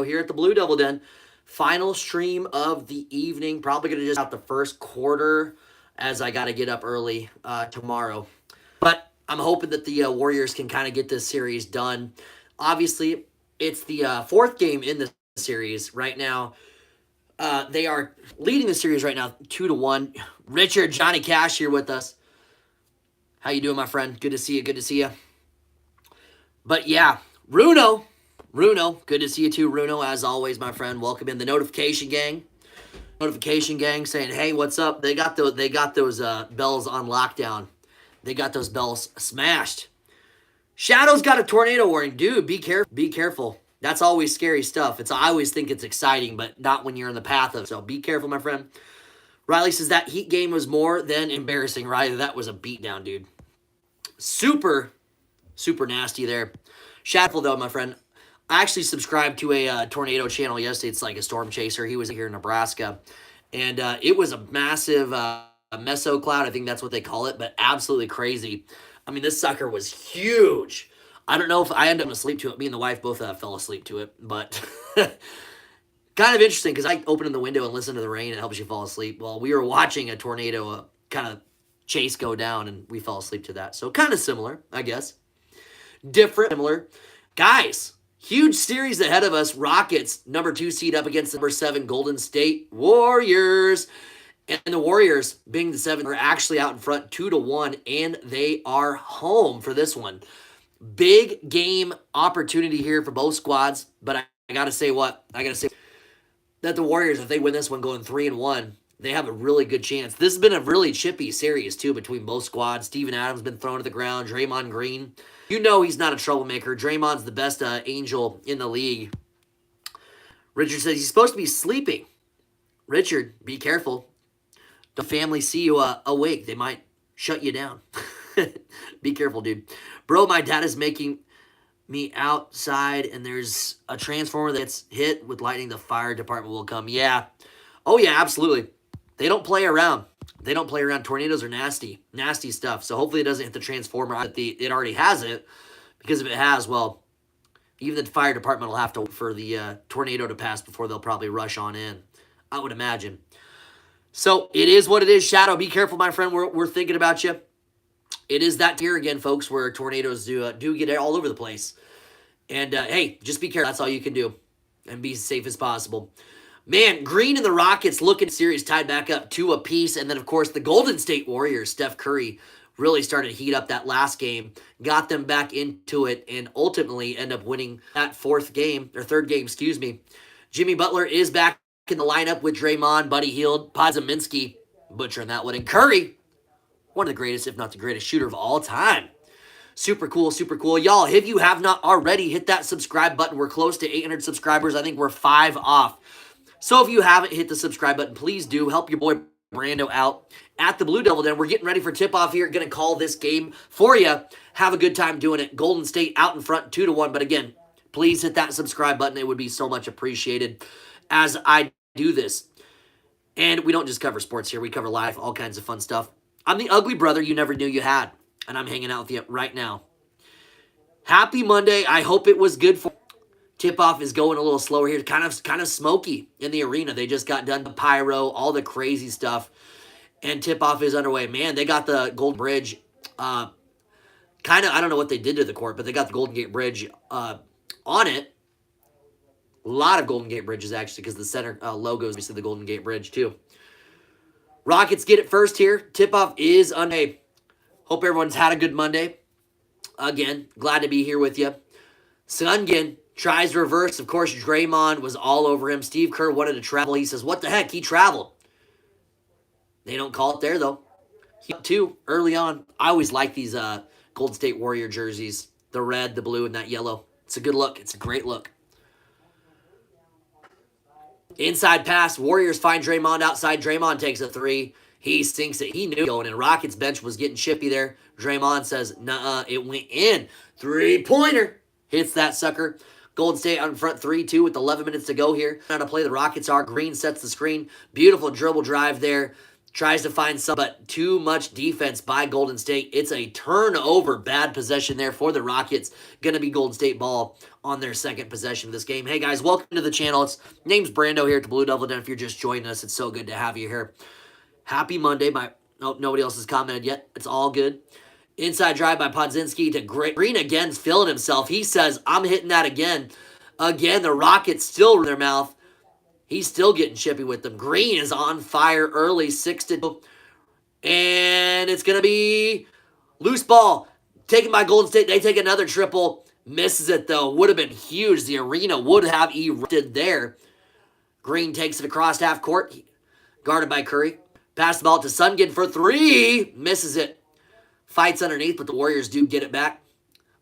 here at the Blue Devil Den. Final stream of the evening. Probably going to just out the first quarter as I got to get up early tomorrow. But I'm hoping that the Warriors can kind of get this series done. Obviously, it's the fourth game in the series right now. They are leading the series right now 2-1. Richard, Johnny Cash here with us. How you doing, my friend? Good to see you. Good to see you. But yeah, Runo, good to see you too, Runo. As always, my friend, welcome in the notification gang. Notification gang saying, "Hey, what's up?" They got those bells on lockdown. They got those bells smashed. Shadow's got a tornado warning, dude. Be careful. Be careful. That's always scary stuff. I always think it's exciting, but not when you're in the path of. So be careful, my friend. Riley says that Heat game was more than embarrassing. Riley, that was a beatdown, dude. Super nasty there. Shadowful though, my friend. I actually subscribed to a tornado channel yesterday. It's like a storm chaser. He was here in Nebraska. And it was a massive mesocloud. I think that's what they call it, but absolutely crazy. I mean, this sucker was huge. I don't know if I ended up asleep to it. Me and the wife both fell asleep to it, but kind of interesting because I opened the window and listened to the rain. It helps you fall asleep. Well, we were watching a tornado kind of chase go down, and we fell asleep to that. So kind of similar, I guess. Different, similar. Guys, huge series ahead of us. Rockets, number 2 seed up against the number 7 Golden State Warriors. And the Warriors, being the 7, are actually out in front 2-1, and they are home for this one. Big game opportunity here for both squads, but I got to say that the Warriors, if they win this one going 3-1, they have a really good chance. This has been a really chippy series, too, between both squads. Steven Adams been thrown to the ground. Draymond Green, you know he's not a troublemaker. Draymond's the best angel in the league. Richard says he's supposed to be sleeping. Richard, be careful. The family see you awake. They might shut you down. Be careful, dude. Bro, my dad is making me outside, and there's a transformer that's hit with lightning. The fire department will come. Yeah. Oh, yeah, absolutely. They don't play around. They don't play around. Tornadoes are nasty. Nasty stuff. So hopefully it doesn't hit the transformer. It already has it. Because if it has, well, even the fire department will have to wait for the tornado to pass before they'll probably rush on in. I would imagine. So it is what it is. Shadow, be careful, my friend. We're thinking about you. It is that tier again, folks, where tornadoes do get all over the place. And, hey, just be careful. That's all you can do. And be as safe as possible. Man, Green and the Rockets looking series tied back up 2 apiece. And then, of course, the Golden State Warriors, Steph Curry, really started to heat up that last game. Got them back into it and ultimately end up winning that third game, excuse me. Jimmy Butler is back in the lineup with Draymond, Buddy Hield, Podziemski, butchering that one. And Curry, one of the greatest, if not the greatest shooter of all time. Super cool, super cool. Y'all, if you have not already, hit that subscribe button. We're close to 800 subscribers. I think we're 5 off. So if you haven't hit the subscribe button, please do. Help your boy Brando out at the Blue Devil Den. We're getting ready for tip-off here. Going to call this game for you. Have a good time doing it. Golden State out in front 2-1. But again, please hit that subscribe button. It would be so much appreciated as I do this. And we don't just cover sports here. We cover life, all kinds of fun stuff. I'm the ugly brother you never knew you had. And I'm hanging out with you right now. Happy Monday. I hope it was good for you. Tip-off is going a little slower here. Kind of smoky in the arena. They just got done the pyro, all the crazy stuff. And tip-off is underway. Man, they got the Golden Bridge. I don't know what they did to the court, but they got the Golden Gate Bridge on it. A lot of Golden Gate Bridges, actually, because the center logo is obviously the Golden Gate Bridge, too. Rockets get it first here. Tip-off is underway. Hope everyone's had a good Monday. Again, glad to be here with you. Sungin tries reverse. Of course, Draymond was all over him. Steve Kerr wanted to travel. He says, what the heck? He traveled. They don't call it there, though. Too, early on. I always like these Golden State Warrior jerseys. The red, the blue, and that yellow. It's a good look. It's a great look. Inside pass. Warriors find Draymond outside. Draymond takes a 3. He sinks it. He knew going in. Rockets bench was getting chippy there. Draymond says, nuh-uh, it went in. 3-pointer. Hits that sucker. Golden State out in front 3-2 with 11 minutes to go here. How to play the Rockets are. Green sets the screen. Beautiful dribble drive there. Tries to find some, but too much defense by Golden State. It's a turnover, bad possession there for the Rockets. Going to be Golden State ball on their second possession of this game. Hey guys, welcome to the channel. Name's Brando here at the Blue Devil Den. If you're just joining us, it's so good to have you here. Happy Monday. Nobody else has commented yet. It's all good. Inside drive by Podziemski to Green again, feeling himself. He says, I'm hitting that again. Again, the Rockets still in their mouth. He's still getting chippy with them. Green is on fire early, 6-2. And it's going to be loose ball taken by Golden State. They take another triple. Misses it, though. Would have been huge. The arena would have erupted there. Green takes it across half court. Guarded by Curry. Pass the ball to Sungin for three. Misses it. Fights underneath, but the Warriors do get it back.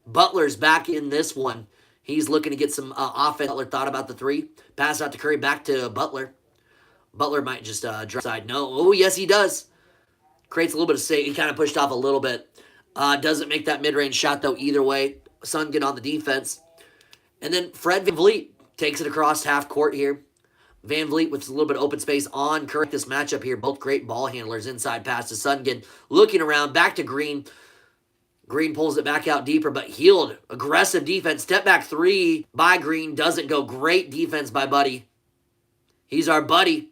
Butler's back in this one. He's looking to get some offense. Butler thought about the three. Pass out to Curry, back to Butler. Butler might just drop side. No. Oh, yes, he does. Creates a little bit of save. He kind of pushed off a little bit. Doesn't make that mid-range shot, though, either way. Sungin on the defense. And then Fred VanVleet takes it across half court here. VanVleet with a little bit of open space on Curry. This matchup here, both great ball handlers. Inside pass to Sungin. Looking around, back to Green. Green pulls it back out deeper, but Hield. Aggressive defense. Step back three by Green. Doesn't go. Great defense by Buddy. He's our buddy.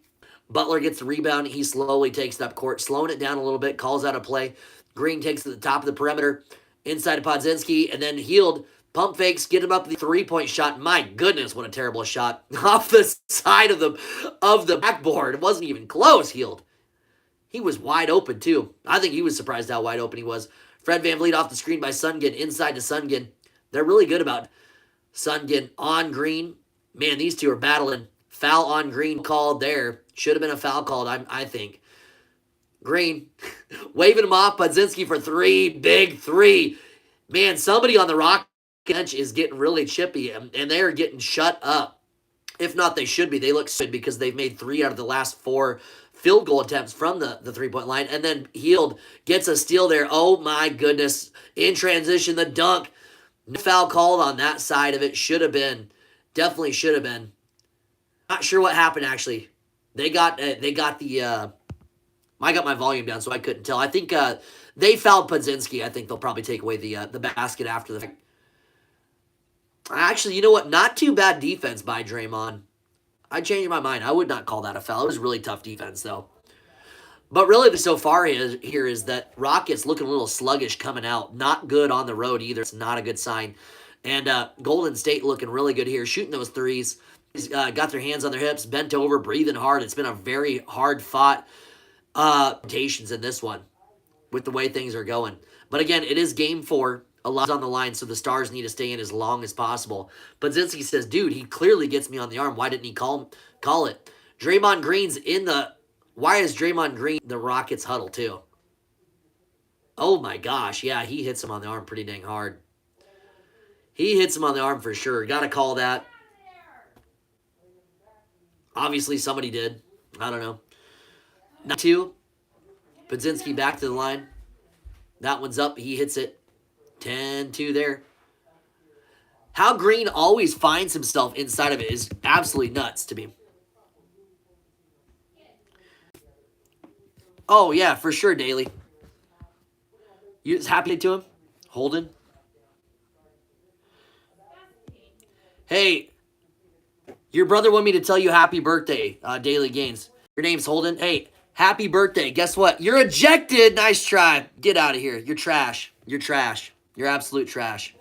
Butler gets the rebound. He slowly takes it up court, slowing it down a little bit, calls out a play. Green takes it to the top of the perimeter, inside of Podziemski, and then Hield pump fakes, get him up the three-point shot. My goodness, what a terrible shot. Off the side of the backboard. It wasn't even close, Hield. He was wide open, too. I think he was surprised how wide open he was. Fred VanVleet off the screen by Sungin, inside to Sungin. They're really good about Sungin on Green. Man, these two are battling. Foul on Green called there. Should have been a foul called, I think. Green waving him off. Podziemski for three. Big three. Man, somebody on the Rock bench is getting really chippy, and they are getting shut up. If not, they should be. They look good because they've made 3 out of the last 4 field goal attempts from the three-point line. And then Hield gets a steal there. Oh, my goodness. In transition, the dunk. No foul called on that side of it. Should have been. Definitely should have been. Not sure what happened, actually. I got my volume down, so I couldn't tell. I think they fouled Podziemski. I think they'll probably take away the basket after the fact. Actually, you know what? Not too bad defense by Draymond. I changed my mind. I would not call that a foul. It was really tough defense, though. But really, so far here is that Rockets looking a little sluggish coming out. Not good on the road either. It's not a good sign. And Golden State looking really good here, shooting those threes. Got their hands on their hips, bent over, breathing hard. It's been a very hard-fought rotations in this one with the way things are going. But again, it is game 4. A lot's on the line, so the Stars need to stay in as long as possible. Podziemski says, dude, he clearly gets me on the arm. Why didn't he call it? Draymond Green's in the... Why is Draymond Green the Rockets huddle, too? Oh, my gosh. Yeah, he hits him on the arm pretty dang hard. He hits him on the arm for sure. Got to call that. Obviously, somebody did. I don't know. 2. Podziemski back to the line. That one's up. He hits it. 10-2 there. How Green always finds himself inside of it is absolutely nuts to me. Oh, yeah, for sure, Daly. You just happy to him? Holden? Hey, your brother wanted me to tell you happy birthday, Daily Gaines. Your name's Holden. Hey, happy birthday. Guess what? You're ejected. Nice try. Get out of here. You're trash. You're trash. You're absolute trash.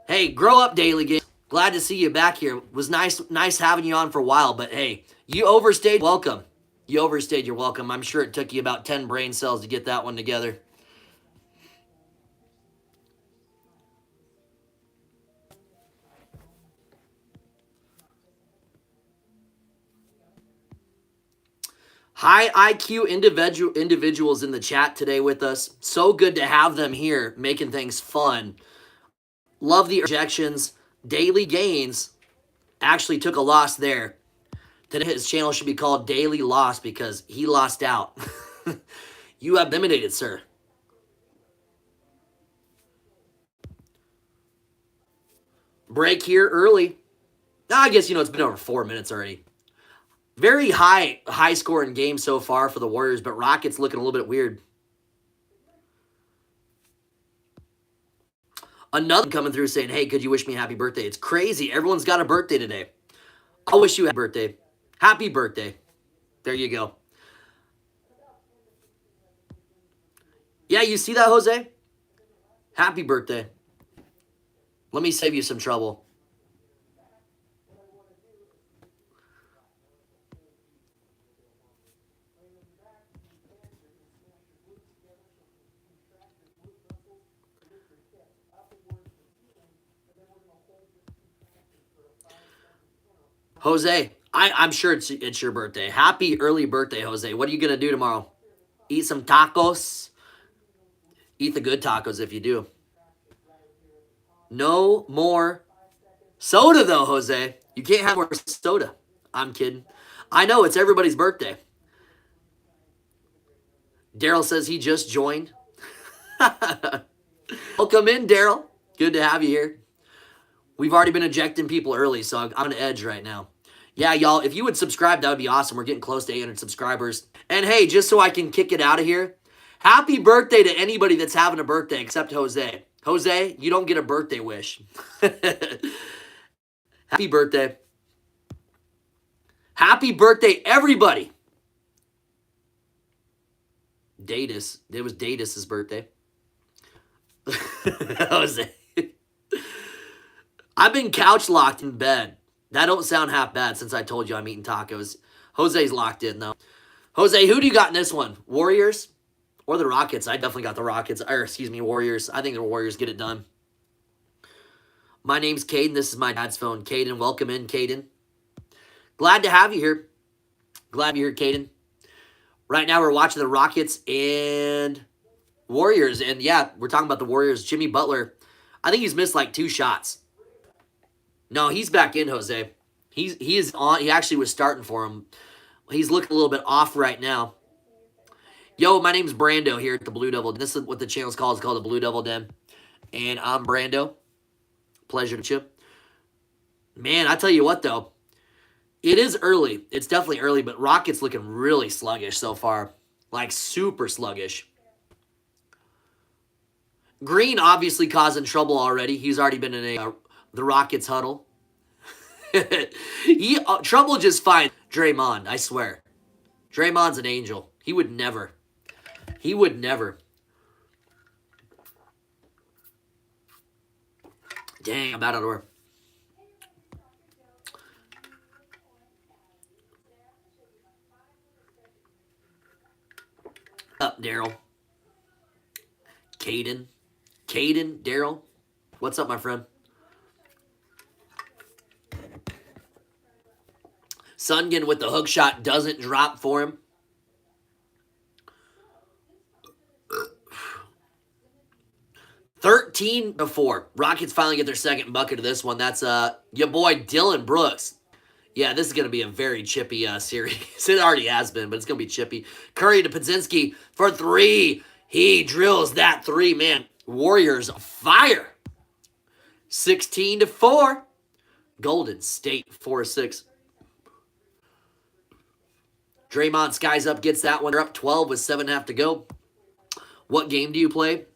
Hey, grow up, Daily Games. Glad to see you back here. Was nice having you on for a while, but hey, you overstayed. Welcome. You overstayed. You're welcome. I'm sure it took you about 10 brain cells to get that one together. High IQ individuals in the chat today with us. So good to have them here, making things fun. Love the rejections. Daily Gains actually took a loss there. Today his channel should be called Daily Loss because he lost out. You have eliminated, sir. Break here early. I guess, it's been over 4 minutes already. Very high scoring game so far for the Warriors, but Rockets looking a little bit weird. Another coming through saying, hey, could you wish me a happy birthday? It's crazy. Everyone's got a birthday today. I'll wish you a happy birthday. Happy birthday. There you go. Yeah, you see that, Jose? Happy birthday. Let me save you some trouble. Jose, I'm sure it's your birthday. Happy early birthday, Jose. What are you going to do tomorrow? Eat some tacos? Eat the good tacos if you do. No more soda, though, Jose. You can't have more soda. I'm kidding. I know, it's everybody's birthday. Daryl says he just joined. Welcome in, Daryl. Good to have you here. We've already been ejecting people early, so I'm on edge right now. Yeah, y'all, if you would subscribe, that would be awesome. We're getting close to 800 subscribers. And hey, just so I can kick it out of here, happy birthday to anybody that's having a birthday except Jose. Jose, you don't get a birthday wish. Happy birthday. Happy birthday, everybody. Datus. It was Datus's birthday. Jose. I've been couch locked in bed. That don't sound half bad since I told you I'm eating tacos. Jose's locked in, though. Jose, who do you got in this one? Warriors or the Rockets? I definitely got the Rockets. Or, excuse me, Warriors. I think the Warriors get it done. My name's Caden. This is my dad's phone. Caden, welcome in, Caden. Glad to have you here. Glad you're here, Caden. Right now we're watching the Rockets and Warriors. And, yeah, we're talking about the Warriors. Jimmy Butler, I think he's missed like 2 shots. No, he's back in, Jose. He is on. He actually was starting for him. He's looking a little bit off right now. Yo, my name's Brando here at the Blue Devil. This is what the channel's called. It's called the Blue Devil Den. And I'm Brando. Pleasure to meet you. Man, I tell you what, though. It is early. It's definitely early, but Rockets looking really sluggish so far. Like, super sluggish. Green obviously causing trouble already. He's already been in the Rockets huddle. Trouble just finds Draymond, I swear. Draymond's an angel. He would never. He would never. Dang, I'm out of door. Up, Daryl. Caden, Daryl. What's up, my friend? Sungen with the hook shot doesn't drop for him. (13-4). Rockets finally get their second bucket of this one. That's your boy Dylan Brooks. Yeah, this is going to be a very chippy series. It already has been, but it's going to be chippy. Curry to Podzinski for 3. He drills that 3, man. Warriors fire. 16-4. Golden State 4-6. Draymond skies up, gets that one. They're up 12 with 7.5 to go. What game do you play?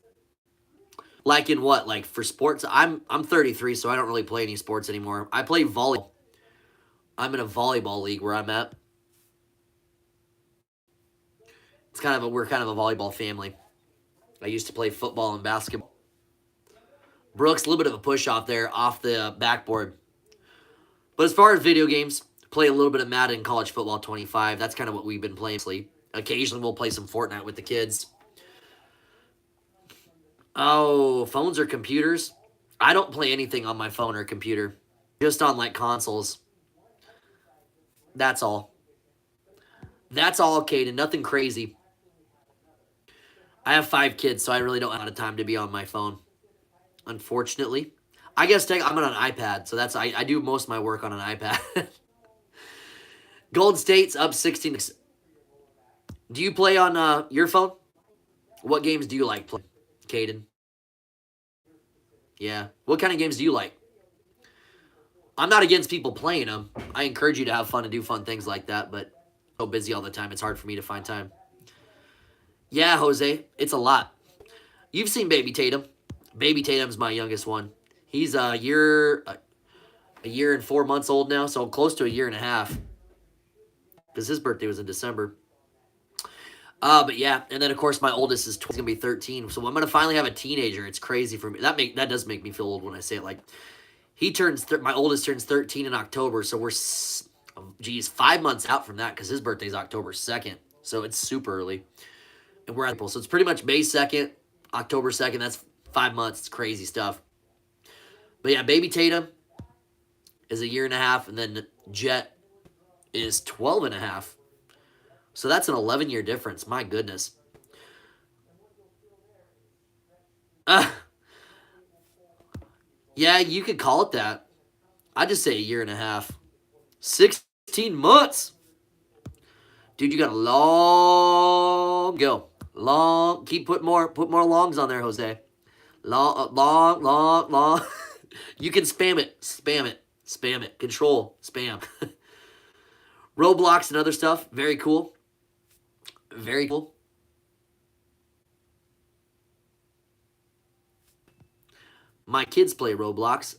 Like in what? Like for sports? I'm 33, so I don't really play any sports anymore. I play volleyball. I'm in a volleyball league where I'm at. It's we're kind of a volleyball family. I used to play football and basketball. Brooks, a little bit of a push off there, off the backboard. But as far as video games, play a little bit of Madden College Football 25. That's kind of what we've been playing. Occasionally we'll play some Fortnite with the kids. Oh, phones or computers? I don't play anything on my phone or computer. Just on like consoles. That's all. That's all, Caden. Nothing crazy. I have 5 kids, so I really don't have a lot of time to be on my phone. Unfortunately. I guess I'm on an iPad, so I do most of my work on an iPad. Golden State's up 16. Do you play on your phone? What games do you like playing, Caden? Yeah. What kind of games do you like? I'm not against people playing them. I encourage you to have fun and do fun things like that, but I'm so busy all the time, it's hard for me to find time. Yeah, Jose, it's a lot. You've seen Baby Tatum. Baby Tatum's my youngest one. He's a year and 4 months old now, so close to a year and a half. Because his birthday was in December. But yeah, and then of course my oldest is gonna be 13, so I'm gonna finally have a teenager. It's crazy for me. That does make me feel old when I say it. Like my oldest turns 13 in October, so we're 5 months out from that because his birthday's October 2nd, so it's super early, and we're at April, so it's pretty much May 2nd, October 2nd. That's 5 months. It's crazy stuff. But yeah, Baby Tatum is a year and a half, and then Jet is 12 and a half. So that's an 11-year difference. My goodness. Yeah, you could call it that. I'd just say a year and a half. 16 months. Dude, you got a long go. Long. Keep put more longs on there, Jose. Long. You can spam it. Spam it. Spam it. Control. Spam. Roblox and other stuff. Very cool. Very cool. My kids play Roblox.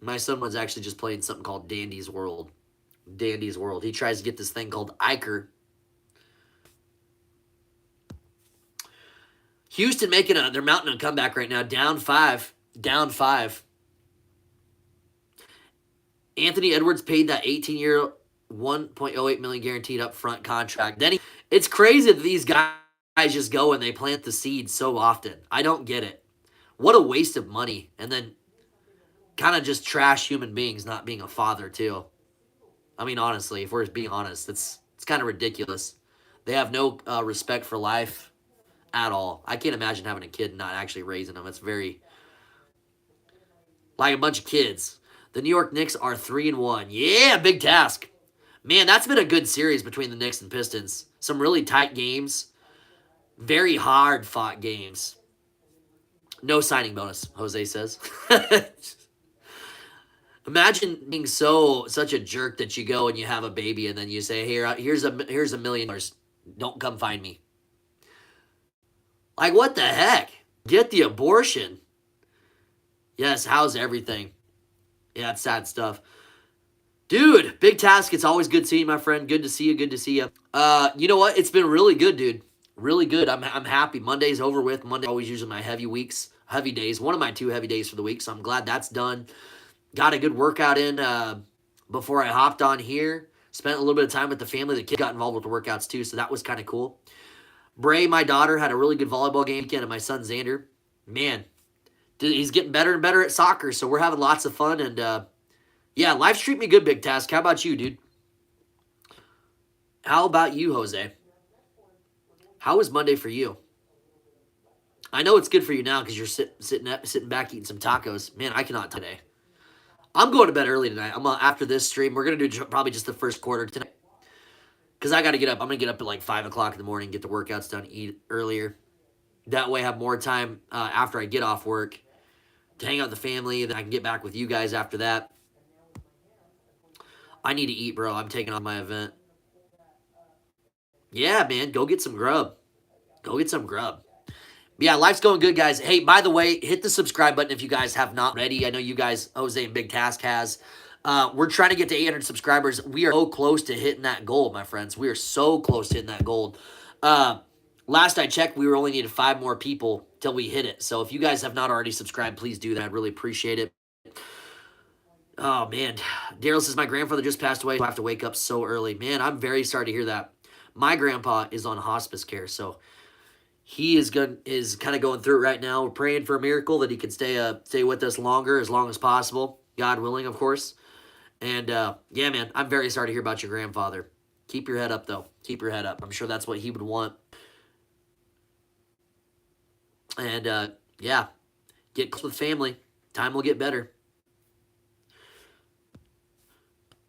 My son was actually just playing something called Dandy's World. Dandy's World. He tries to get this thing called Iker. Houston they're mounting a comeback right now. Down 5. Down 5. Anthony Edwards paid that 18-year, $1.08 million guaranteed upfront contract. It's crazy that these guys just go and they plant the seed so often. I don't get it. What a waste of money. And then kind of just trash human beings not being a father too. I mean, honestly, if we're being honest, it's kind of ridiculous. They have no respect for life at all. I can't imagine having a kid and not actually raising them. It's very like a bunch of kids. The New York Knicks are 3-1. Yeah, big task. Man, that's been a good series between the Knicks and Pistons. Some really tight games. Very hard-fought games. No signing bonus, Jose says. Imagine being such a jerk that you go and you have a baby and then you say, here's $1 million. Don't come find me. Like, what the heck? Get the abortion. Yes, how's everything? Yeah, it's sad stuff. Dude, big task. It's always good seeing you, my friend. Good to see you. Good to see you. You know what? It's been really good, dude. Really good. I'm happy. Monday's over with. Monday always usually my heavy days. One of my 2 heavy days for the week, so I'm glad that's done. Got a good workout in before I hopped on here. Spent a little bit of time with the family. The kid got involved with the workouts too, so that was kind of cool. Bray, my daughter, had a really good volleyball game weekend, and my son Xander, man, he's getting better and better at soccer, so we're having lots of fun. And yeah, life's treating me good, big task. How about you, dude? How about you, Jose? How was Monday for you? I know it's good for you now because you're sitting back eating some tacos. Man, I cannot today. I'm going to bed early tonight. After this stream, we're going to do probably just the first quarter tonight. Because I got to get up. I'm going to get up at like 5 o'clock in the morning, get the workouts done, eat earlier. That way I have more time after I get off work to hang out with the family. Then I can get back with you guys after that. I need to eat, bro. I'm taking on my event. Yeah, man. Go get some grub. Go get some grub. Yeah, life's going good, guys. Hey, by the way, hit the subscribe button if you guys have not already. I know you guys, Jose and Big Task has. We're trying to get to 800 subscribers. We are so close to hitting that goal, my friends. We are so close to hitting that goal. Last I checked, we only needed 5 more people till we hit it. So if you guys have not already subscribed, please do that. I'd really appreciate it. Oh, man. Daryl says, my grandfather just passed away. I have to wake up so early. Man, I'm very sorry to hear that. My grandpa is on hospice care, so he is kind of going through it right now. We're praying for a miracle that he can stay with us longer, as long as possible. God willing, of course. And, yeah, man, I'm very sorry to hear about your grandfather. Keep your head up, though. Keep your head up. I'm sure that's what he would want. And, yeah, get close with family. Time will get better.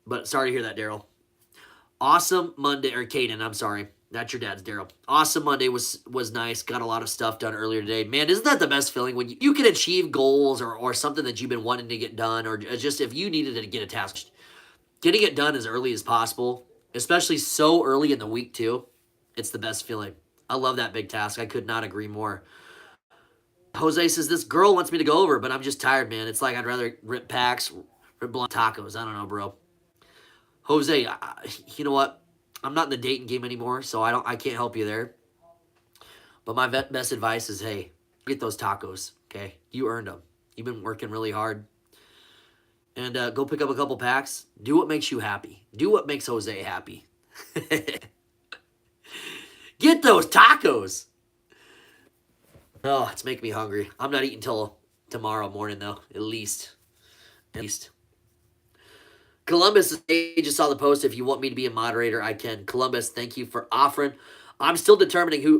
But sorry to hear that, Daryl. Awesome Monday, or Caden, I'm sorry. That's your dad's Daryl. Awesome Monday was nice. Got a lot of stuff done earlier today. Man, isn't that the best feeling when you can achieve goals or something that you've been wanting to get done, or just if you needed to get a task, getting it done as early as possible, especially so early in the week too. It's the best feeling. I love that big task. I could not agree more. Jose says, this girl wants me to go over, but I'm just tired, man. It's like I'd rather rip packs, rip blunt tacos. I don't know, bro. Jose, you know what? I'm not in the dating game anymore, so I can't help you there. But my best advice is, hey, get those tacos, okay? You earned them. You've been working really hard. And go pick up a couple packs. Do what makes you happy. Do what makes Jose happy. Get those tacos. Oh, it's making me hungry. I'm not eating till tomorrow morning, though, at least. At least. Columbus, I just saw the post. If you want me to be a moderator, I can. Columbus, thank you for offering. I'm still determining who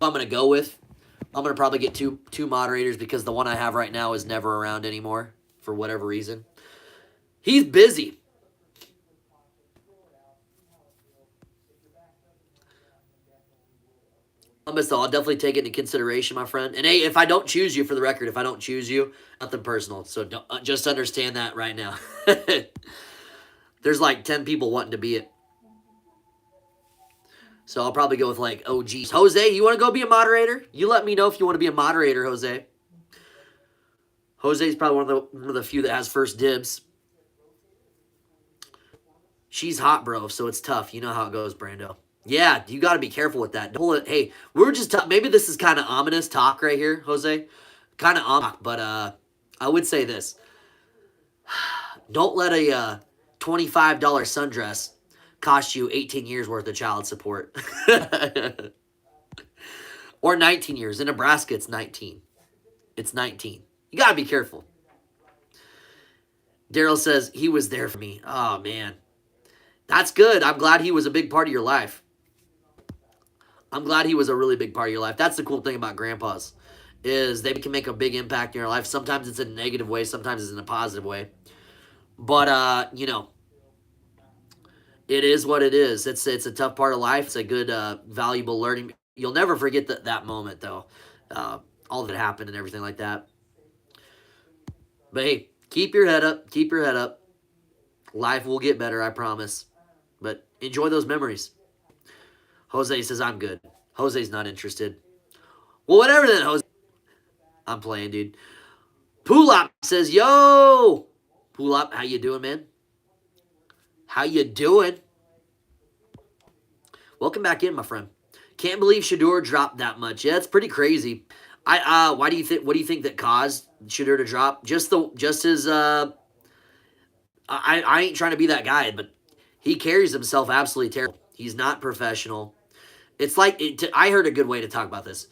I'm going to go with. I'm going to probably get two moderators because the one I have right now is never around anymore for whatever reason. He's busy. Columbus, though, I'll definitely take it into consideration, my friend. And hey, if I don't choose you, for the record, if I don't choose you, nothing personal. So just understand that right now. There's like 10 people wanting to be it. So I'll probably go with like, oh, geez. Jose, you want to go be a moderator? You let me know if you want to be a moderator, Jose. Jose's probably one of the few that has first dibs. She's hot, bro, so it's tough. You know how it goes, Brando. Yeah, you got to be careful with that. Hey, we're just maybe this is kind of ominous talk right here, Jose. Kind of ominous, but I would say this. Don't let a $25 sundress cost you 18 years worth of child support. Or 19 years. In Nebraska, it's 19. It's 19. You got to be careful. Daryl says, he was there for me. Oh, man. That's good. I'm glad he was a big part of your life. I'm glad he was a really big part of your life. That's the cool thing about grandpas, is they can make a big impact in your life. Sometimes it's in a negative way. Sometimes it's in a positive way. But, you know, it is what it is. It's a tough part of life. It's a good, valuable learning. You'll never forget that moment, though. All that happened and everything like that. But, hey, keep your head up. Keep your head up. Life will get better, I promise. But enjoy those memories. Jose says, I'm good. Jose's not interested. Well, whatever then, Jose. I'm playing, dude. Pulop says, yo! Pulop, how you doing, man? How you doing? Welcome back in, my friend. Can't believe Shedeur dropped that much. Yeah, it's pretty crazy. What do you think that caused Shedeur to drop? Just his I ain't trying to be that guy, but he carries himself absolutely terrible. He's not professional. It's like I heard a good way to talk about this.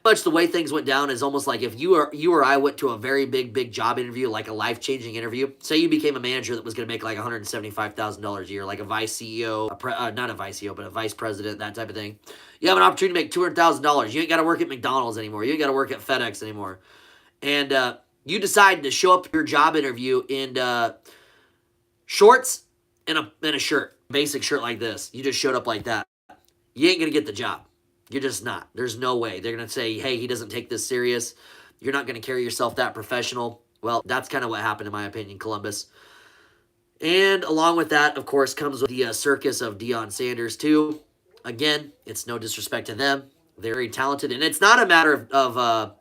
Much the way things went down is almost like if you or I went to a very big job interview, like a life-changing interview. Say you became a manager that was going to make like $175,000 a year, like a vice CEO, not a vice CEO, but a vice president, that type of thing. You have an opportunity to make $200,000. You ain't got to work at McDonald's anymore. You ain't got to work at FedEx anymore. And you decide to show up to your job interview in shorts and a shirt, basic shirt like this. You just showed up like that. You ain't going to get the job. You're just not. There's no way. They're going to say, hey, he doesn't take this serious. You're not going to carry yourself that professional. Well, that's kind of what happened, in my opinion, Columbus. And along with that, of course, comes with the circus of Deion Sanders, too. Again, it's no disrespect to them. They're very talented. And it's not a matter of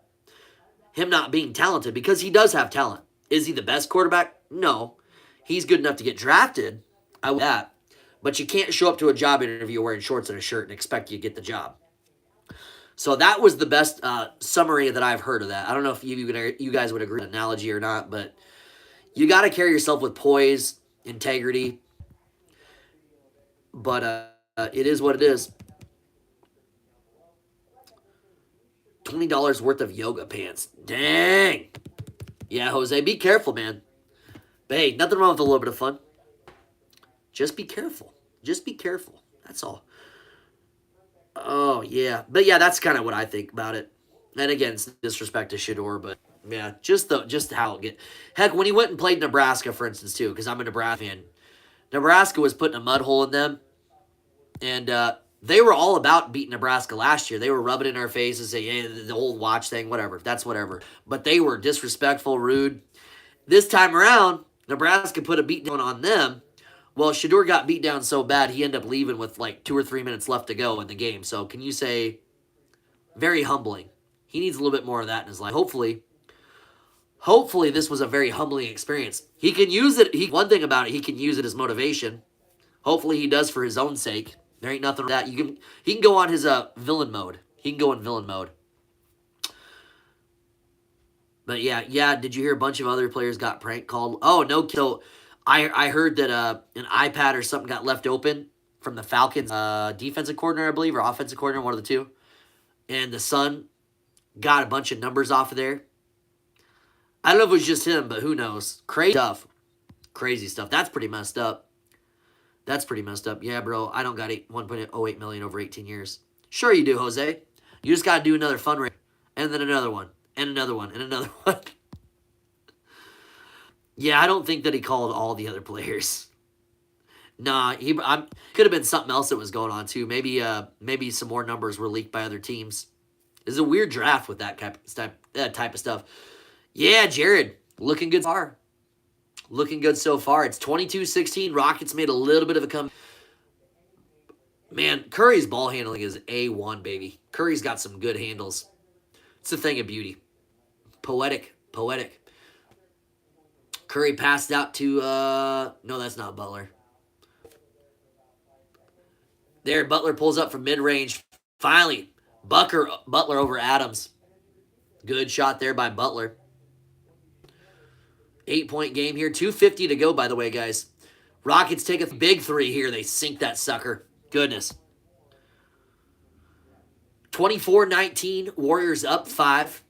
him not being talented, because he does have talent. Is he the best quarterback? No. He's good enough to get drafted. I would that. But you can't show up to a job interview wearing shorts and a shirt and expect you to get the job. So that was the best summary that I've heard of that. I don't know if you guys would agree with the analogy or not, but you got to carry yourself with poise, integrity. But it is what it is. $20 worth of yoga pants. Dang. Yeah, Jose, be careful, man. But hey, nothing wrong with a little bit of fun. Just be careful. Just be careful. That's all. Oh, yeah. But yeah, that's kind of what I think about it. And again, it's disrespect to Shedeur, but yeah, just how it get. Heck, when he went and played Nebraska, for instance, too, because I'm a Nebraska fan. Nebraska was putting a mud hole in them. And they were all about beating Nebraska last year. They were rubbing it in our faces, saying, hey, the old watch thing, whatever. That's whatever. But they were disrespectful, rude. This time around, Nebraska put a beat down on them. Well, Shedeur got beat down so bad, he ended up leaving with like 2 or 3 minutes left to go in the game. So can you say very humbling? He needs a little bit more of that in his life. Hopefully this was a very humbling experience. He can use it. One thing about it, he can use it as motivation. Hopefully he does for his own sake. There ain't nothing wrong with that. He can go on his villain mode. He can go in villain mode. But yeah. Did you hear a bunch of other players got prank called? Oh no. So I heard that an iPad or something got left open from the Falcons defensive coordinator, I believe, or offensive coordinator, one of the two, and the son got a bunch of numbers off of there. I don't know if it was just him, but who knows? Crazy stuff. Crazy stuff. That's pretty messed up. That's pretty messed up. Yeah, bro, I don't got 1.08 million over 18 years. Sure you do, Jose. You just got to do another fundraiser, and then another one, and another one, and another one. Yeah, I don't think that he called all the other players. Nah, could have been something else that was going on too. Maybe some more numbers were leaked by other teams. It's a weird draft with that type of stuff. Yeah, Jared, looking good so far. Looking good so far. It's 22-16. Rockets made a little bit of a comeback. Man, Curry's ball handling is A1, baby. Curry's got some good handles. It's a thing of beauty. Poetic. Curry passed out to, no, that's not Butler. There, Butler pulls up from mid-range. Finally, Butler over Adams. Good shot there by Butler. 8-point game here. 2:50 to go, by the way, guys. Rockets take a big three here. They sink that sucker. Goodness. 24-19. Warriors up 5.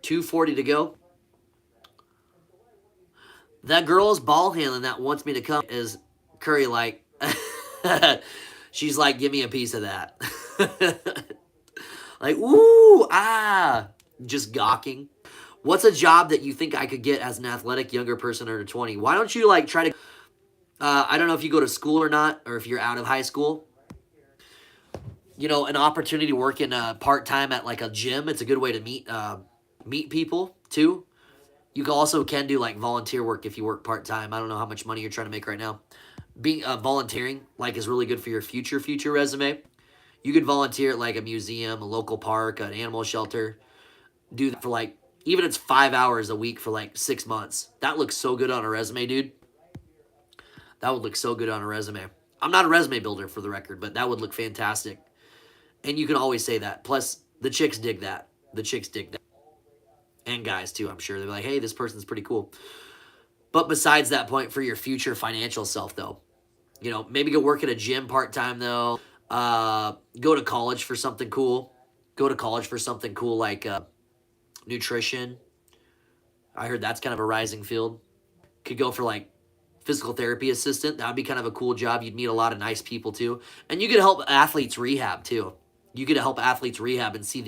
2:40 to go. That girl's ball handling that wants me to come is Curry like. She's like, give me a piece of that. Like, ooh, just gawking. What's a job that you think I could get as an athletic younger person under 20? Why don't you like try to, I don't know if you go to school or not, or if you're out of high school. You know, an opportunity to work in part-time at like a gym. It's a good way to meet people too. You also can do like volunteer work if you work part-time. I don't know how much money you're trying to make right now. Being volunteering like is really good for your future resume. You could volunteer at like a museum, a local park, an animal shelter. Do that for like, even if it's 5 hours a week for like 6 months. That looks so good on a resume, dude. That would look so good on a resume. I'm not a resume builder for the record, but that would look fantastic. And you can always say that. Plus, the chicks dig that. And guys too, I'm sure. They're like, hey, this person's pretty cool. But besides that point, for your future financial self though, you know, maybe go work at a gym part-time though. Go to college for something cool. Like nutrition. I heard that's kind of a rising field. Could go for like physical therapy assistant. That would be kind of a cool job. You'd meet a lot of nice people too. And you could help athletes rehab too. You could help athletes rehab and see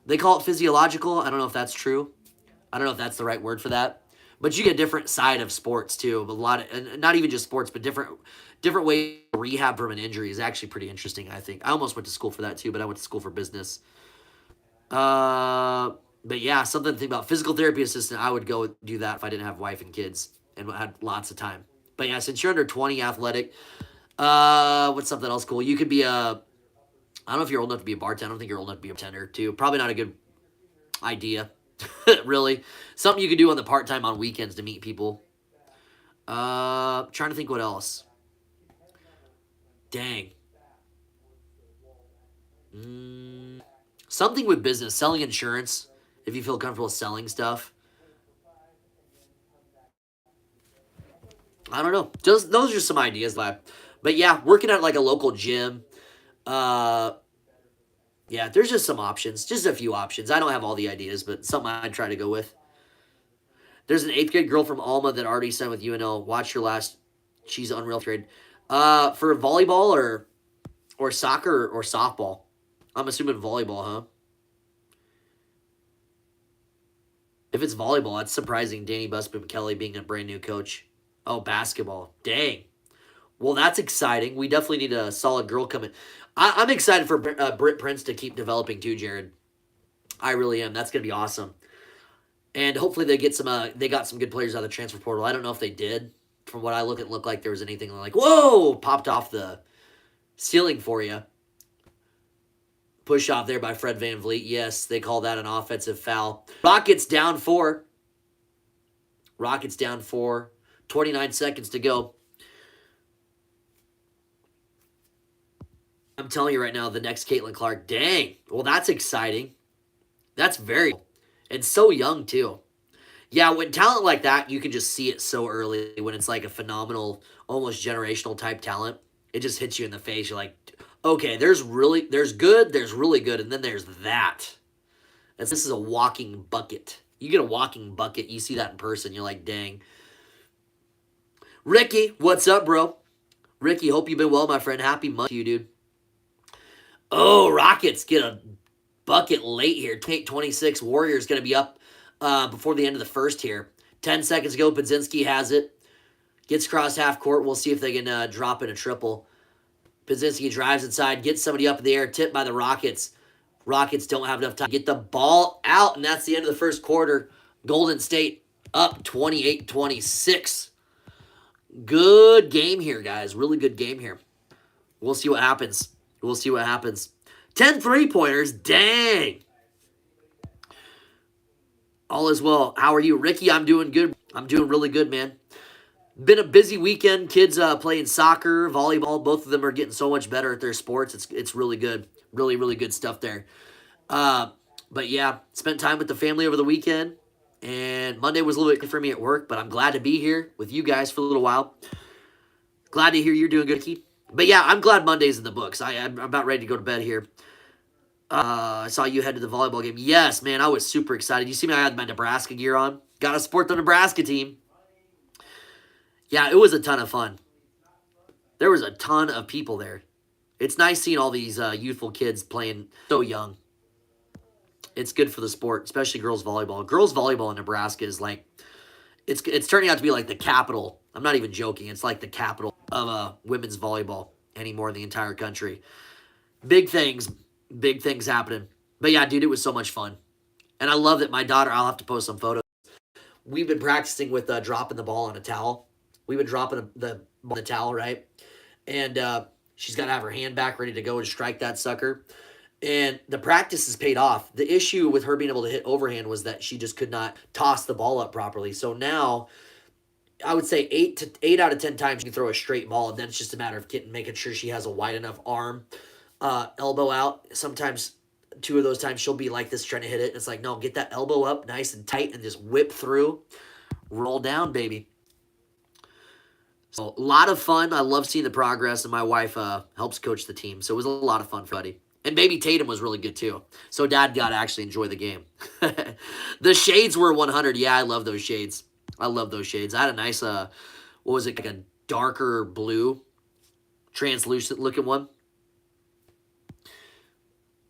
they call it physiological. I don't know if that's true. I don't know if that's the right word for that. But you get a different side of sports too. A lot of, and not even just sports, but different ways to rehab from an injury is actually pretty interesting, I think. I almost went to school for that too, but I went to school for business. But yeah, something to think about. Physical therapy assistant, I would go do that if I didn't have wife and kids and had lots of time. But yeah, since you're under 20, athletic, what's something else cool? You could be I don't know if you're old enough to be a bartender. I don't think you're old enough to be a bartender too. Probably not a good idea, really. Something you could do on the part-time on weekends to meet people. Trying to think what else. Dang. Something with business, selling insurance, if you feel comfortable selling stuff. I don't know. Just those are just some ideas, lab. But yeah, working at like a local gym. Yeah, there's just some options. Just a few options. I don't have all the ideas, but something I'd try to go with. There's an 8th grade girl from Alma that already signed with UNL. Watch her last. She's unreal trade. For volleyball or soccer or softball. I'm assuming volleyball, huh? If it's volleyball, that's surprising. Danny Busby Kelly being a brand new coach. Oh, basketball. Dang. Well, that's exciting. We definitely need a solid girl coming. I'm excited for Britt Prince to keep developing too, Jared. I really am. That's gonna be awesome. And hopefully they get some. They got some good players out of the transfer portal. I don't know if they did. From what I look, it looked like there was anything like whoa popped off the ceiling for you. Push off there by Fred VanVleet. Yes, they call that an offensive foul. Rockets down 4. Rockets down 4. 29 seconds to go. I'm telling you right now, the next Caitlin Clark. Dang. Well, that's exciting. That's very cool. And so young, too. Yeah, when talent like that, you can just see it so early when it's like a phenomenal, almost generational type talent. It just hits you in the face. You're like, okay, there's good, there's really good, and then there's that. This is a walking bucket. You get a walking bucket, you see that in person, you're like, dang. Ricky, what's up, bro? Ricky, hope you've been well, my friend. Happy Monday to you, dude. Oh, Rockets get a bucket late here. 26 Warriors going to be up before the end of the first here. 10 seconds ago, Podzinski has it. Gets across half court. We'll see if they can drop in a triple. Podzinski drives inside, gets somebody up in the air, tipped by the Rockets. Rockets don't have enough time to get the ball out, and that's the end of the first quarter. Golden State up 28-26. Good game here, guys. Really good game here. We'll see what happens. We'll see what happens. 10 3-pointers. Dang. All is well. How are you? Ricky, I'm doing good. I'm doing really good, man. Been a busy weekend. Kids playing soccer, volleyball. Both of them are getting so much better at their sports. It's really good. Really, really good stuff there. But yeah, spent time with the family over the weekend. And Monday was a little bit for me at work, but I'm glad to be here with you guys for a little while. Glad to hear you're doing good, Ricky. But yeah, I'm glad Monday's in the books. I'm about ready to go to bed here. I saw you head to the volleyball game. Yes, man, I was super excited. You see me, I had my Nebraska gear on. Got to support the Nebraska team. Yeah, it was a ton of fun. There was a ton of people there. It's nice seeing all these youthful kids playing so young. It's good for the sport, especially girls volleyball. Girls volleyball in Nebraska is like, it's turning out to be like the capital. I'm not even joking. It's like the capital of women's volleyball anymore in the entire country. Big things happening. But yeah, dude, it was so much fun. And I love that my daughter, I'll have to post some photos. We've been practicing with dropping the ball on a towel. We've been dropping the ball on the towel, right? And she's got to have her hand back ready to go and strike that sucker. And the practice has paid off. The issue with her being able to hit overhand was that she just could not toss the ball up properly. So now, I would say 8 out of 10 times you can throw a straight ball, and then it's just a matter of making sure she has a wide enough arm, elbow out. Sometimes 2 of those times she'll be like this trying to hit it. It's like, no, get that elbow up nice and tight and just whip through. Roll down, baby. So a lot of fun. I love seeing the progress, and my wife helps coach the team. So it was a lot of fun for Buddy. And Baby Tatum was really good, too. So Dad got to actually enjoy the game. The shades were 100. Yeah, I love those shades. I love those shades. I had a nice, what was it, like a darker blue, translucent looking one.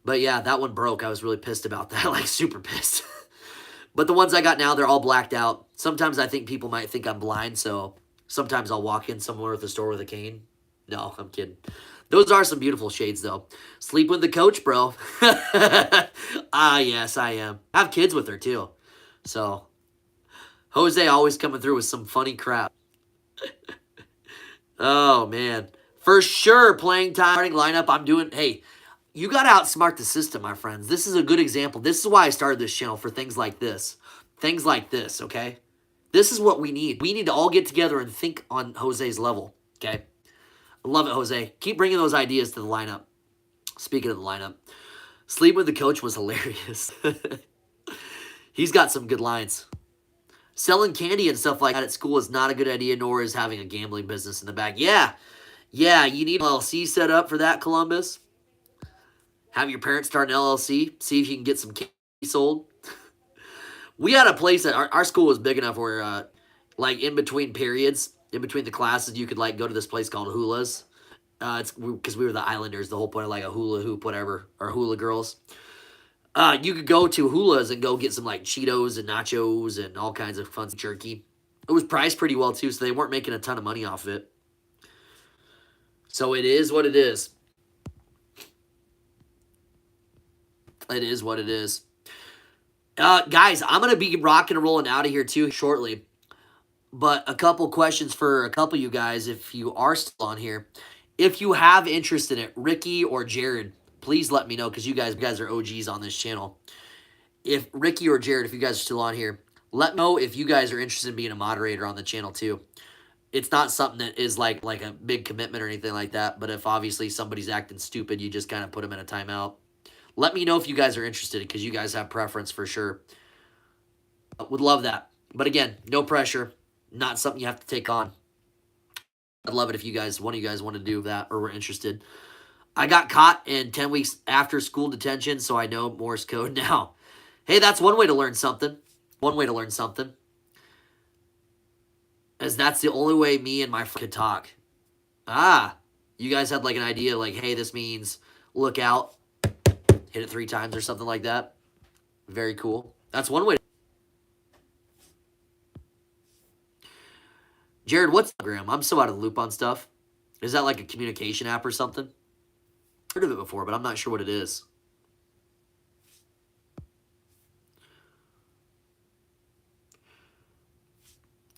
But yeah, that one broke. I was really pissed about that, like super pissed. But the ones I got now, they're all blacked out. Sometimes I think people might think I'm blind, so sometimes I'll walk in somewhere at the store with a cane. No, I'm kidding. Those are some beautiful shades, though. Sleep with the coach, bro. Yes, I am. I have kids with her, too. So, Jose always coming through with some funny crap. Oh, man. For sure, playing time, starting lineup, I'm doing, hey, you got to outsmart the system, my friends. This is a good example. This is why I started this channel, for things like this. Things like this, okay? This is what we need. We need to all get together and think on Jose's level, okay? I love it, Jose. Keep bringing those ideas to the lineup. Speaking of the lineup, sleep with the coach was hilarious. He's got some good lines. Selling candy and stuff like that at school is not a good idea, nor is having a gambling business in the back. Yeah, you need an LLC set up for that, Columbus. Have your parents start an LLC. See if you can get some candy sold. We had a place that our school was big enough where, like, in between periods, in between the classes, you could, like, go to this place called Hula's. It's because we were the Islanders, the whole point of, like, a hula hoop, whatever, or hula girls. You could go to Hula's and go get some, like, Cheetos and nachos and all kinds of fun jerky. It was priced pretty well, too, so they weren't making a ton of money off of it. So it is what it is. It is what it is. Guys, I'm going to be rocking and rolling out of here too shortly. But a couple questions for a couple of you guys if you are still on here. If you have interest in it, Ricky or Jared, please let me know because you guys are OGs on this channel. If Ricky or Jared, if you guys are still on here, let me know if you guys are interested in being a moderator on the channel too. It's not something that is like a big commitment or anything like that. But if obviously somebody's acting stupid, you just kind of put them in a timeout. Let me know if you guys are interested because you guys have preference for sure. Would love that. But again, no pressure. Not something you have to take on. I'd love it if one of you guys want to do that or were interested. I got caught in 10 weeks after school detention, so I know Morse code now. Hey, that's one way to learn something. One way to learn something. As that's the only way me and my friend could talk. Ah, you guys had like an idea like, hey, this means look out. Hit it 3 times or something like that. Very cool. That's one way. Jared, what's Telegram? I'm so out of the loop on stuff. Is that like a communication app or something? Heard of it before, but I'm not sure what it is.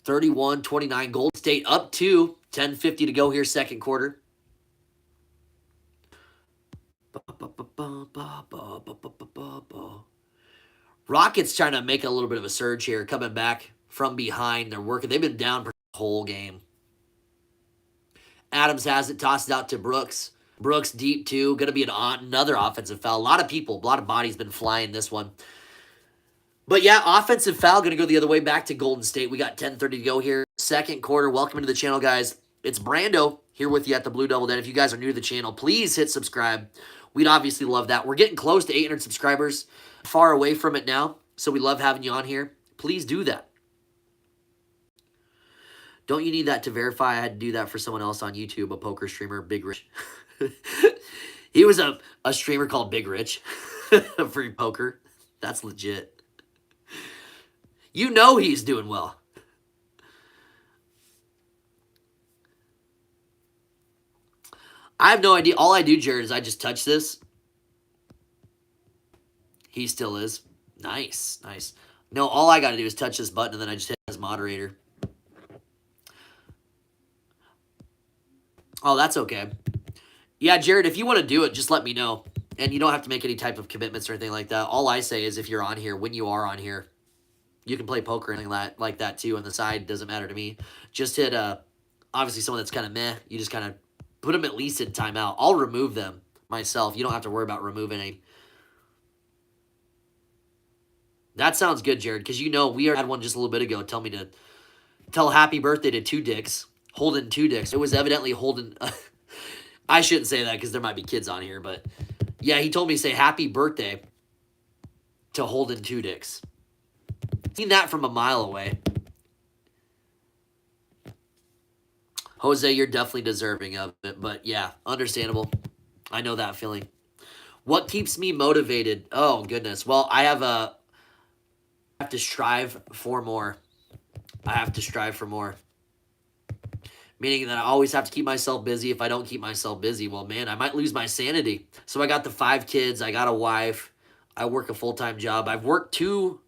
$31-29 Golden State up to 10:50 to go here, second quarter. Rockets trying to make a little bit of a surge here, coming back from behind. They're working. They've been down for the whole game. Adams has it, tosses out to Brooks. Brooks deep too. Going to be another offensive foul. A lot of bodies been flying this one. But yeah, offensive foul going to go the other way back to Golden State. We got 10:30 to go here. Second quarter. Welcome to the channel, guys. It's Brando here with you at the Blue Double Den. If you guys are new to the channel, please hit subscribe. We'd obviously love that. We're getting close to 800 subscribers. Far away from it now. So we love having you on here. Please do that. Don't you need that to verify? I had to do that for someone else on YouTube, a poker streamer, Big Rich. He was a streamer called Big Rich for poker. That's legit. You know he's doing well. I have no idea. All I do, Jared, is I just touch this. He still is. Nice, nice. No, all I got to do is touch this button, and then I just hit as moderator. Oh, that's okay. Yeah, Jared, if you want to do it, just let me know. And you don't have to make any type of commitments or anything like that. All I say is if you're on here, when you are on here, you can play poker or anything like that too on the side. Doesn't matter to me. Just hit, obviously, someone that's kind of meh. You just kind of put them at least in timeout. I'll remove them myself. You don't have to worry about removing any. That sounds good, Jared, because you know we had one just a little bit ago tell me to tell happy birthday to Two Dicks. Holden Two Dicks. It was evidently Holden. I shouldn't say that because there might be kids on here, but yeah, he told me to say happy birthday to Holden Two Dicks. Seen that from a mile away. Jose, you're definitely deserving of it, but yeah, understandable. I know that feeling. What keeps me motivated? Oh, goodness. Well, I have to strive for more. I have to strive for more. Meaning that I always have to keep myself busy. If I don't keep myself busy, well, man, I might lose my sanity. So I got the 5 kids. I got a wife. I work a full-time job. I've worked 2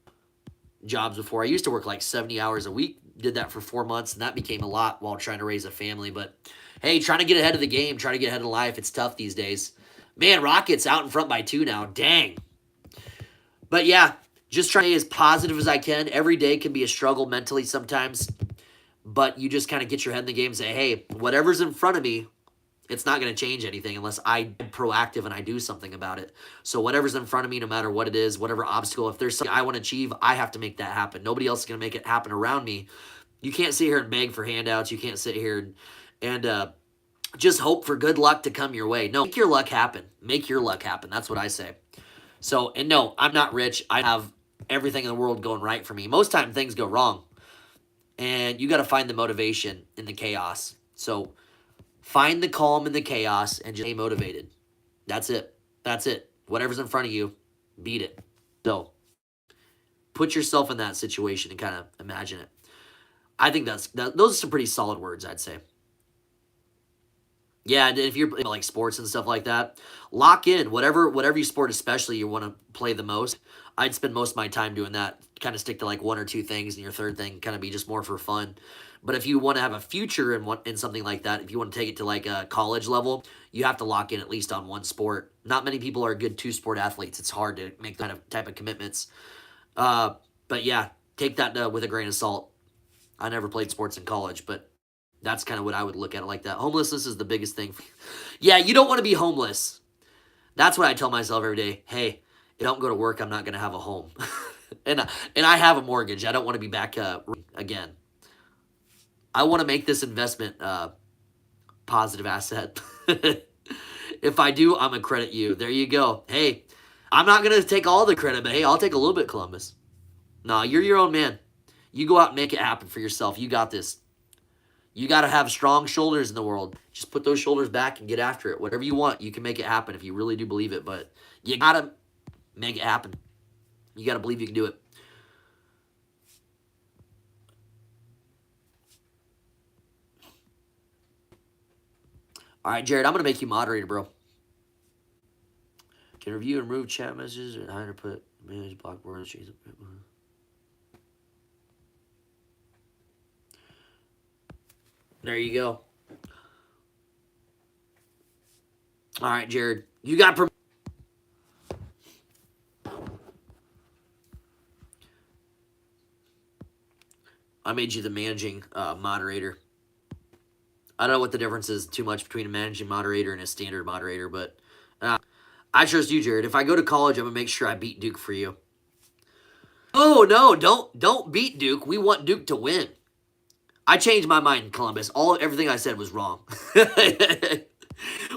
jobs before. I used to work like 70 hours a week. Did that for 4 months, and that became a lot while trying to raise a family. But, hey, trying to get ahead of the game, trying to get ahead of life, it's tough these days. Man, Rockets out in front by 2 now. Dang. But, yeah, just trying to be as positive as I can. Every day can be a struggle mentally sometimes. But you just kind of get your head in the game and say, hey, whatever's in front of me, it's not going to change anything unless I'm proactive and I do something about it. So whatever's in front of me, no matter what it is, whatever obstacle, if there's something I want to achieve, I have to make that happen. Nobody else is going to make it happen around me. You can't sit here and beg for handouts. You can't sit here and just hope for good luck to come your way. No, make your luck happen. Make your luck happen. That's what I say. So, and no, I'm not rich. I have everything in the world going right for me. Most time things go wrong. And you got to find the motivation in the chaos. So find the calm in the chaos and just stay motivated. That's it. That's it. Whatever's in front of you, beat it. So put yourself in that situation and kind of imagine it. I think those are some pretty solid words, I'd say. Yeah, and if you're like sports and stuff like that, lock in whatever you sport, especially you want to play the most. I'd spend most of my time doing that. Kind of stick to like one or two things, and your third thing kind of be just more for fun. But if you want to have a future in something like that, if you want to take it to like a college level, you have to lock in at least on one sport. Not many people are good two-sport athletes. It's hard to make that type of commitments. But yeah, take that with a grain of salt. I never played sports in college, but that's kind of what I would look at it like that. Homelessness is the biggest thing. Yeah, you don't want to be homeless. That's what I tell myself every day. Hey, if I don't go to work, I'm not going to have a home. and I have a mortgage. I don't want to be back again. I want to make this investment positive asset. If I do, I'm going to credit you. There you go. Hey, I'm not going to take all the credit, but hey, I'll take a little bit, Columbus. No, you're your own man. You go out and make it happen for yourself. You got this. You got to have strong shoulders in the world. Just put those shoulders back and get after it. Whatever you want, you can make it happen if you really do believe it. But you got to make it happen. You got to believe you can do it. All right, Jared, I'm going to make you moderator, bro. Can review and remove chat messages and how to put manage block words. There you go. All right, Jared. You got permission. I made you the managing moderator. I don't know what the difference is too much between a managing moderator and a standard moderator, but I trust you, Jared. If I go to college, I'm going to make sure I beat Duke for you. Oh, no, don't beat Duke. We want Duke to win. I changed my mind, Columbus. Everything I said was wrong.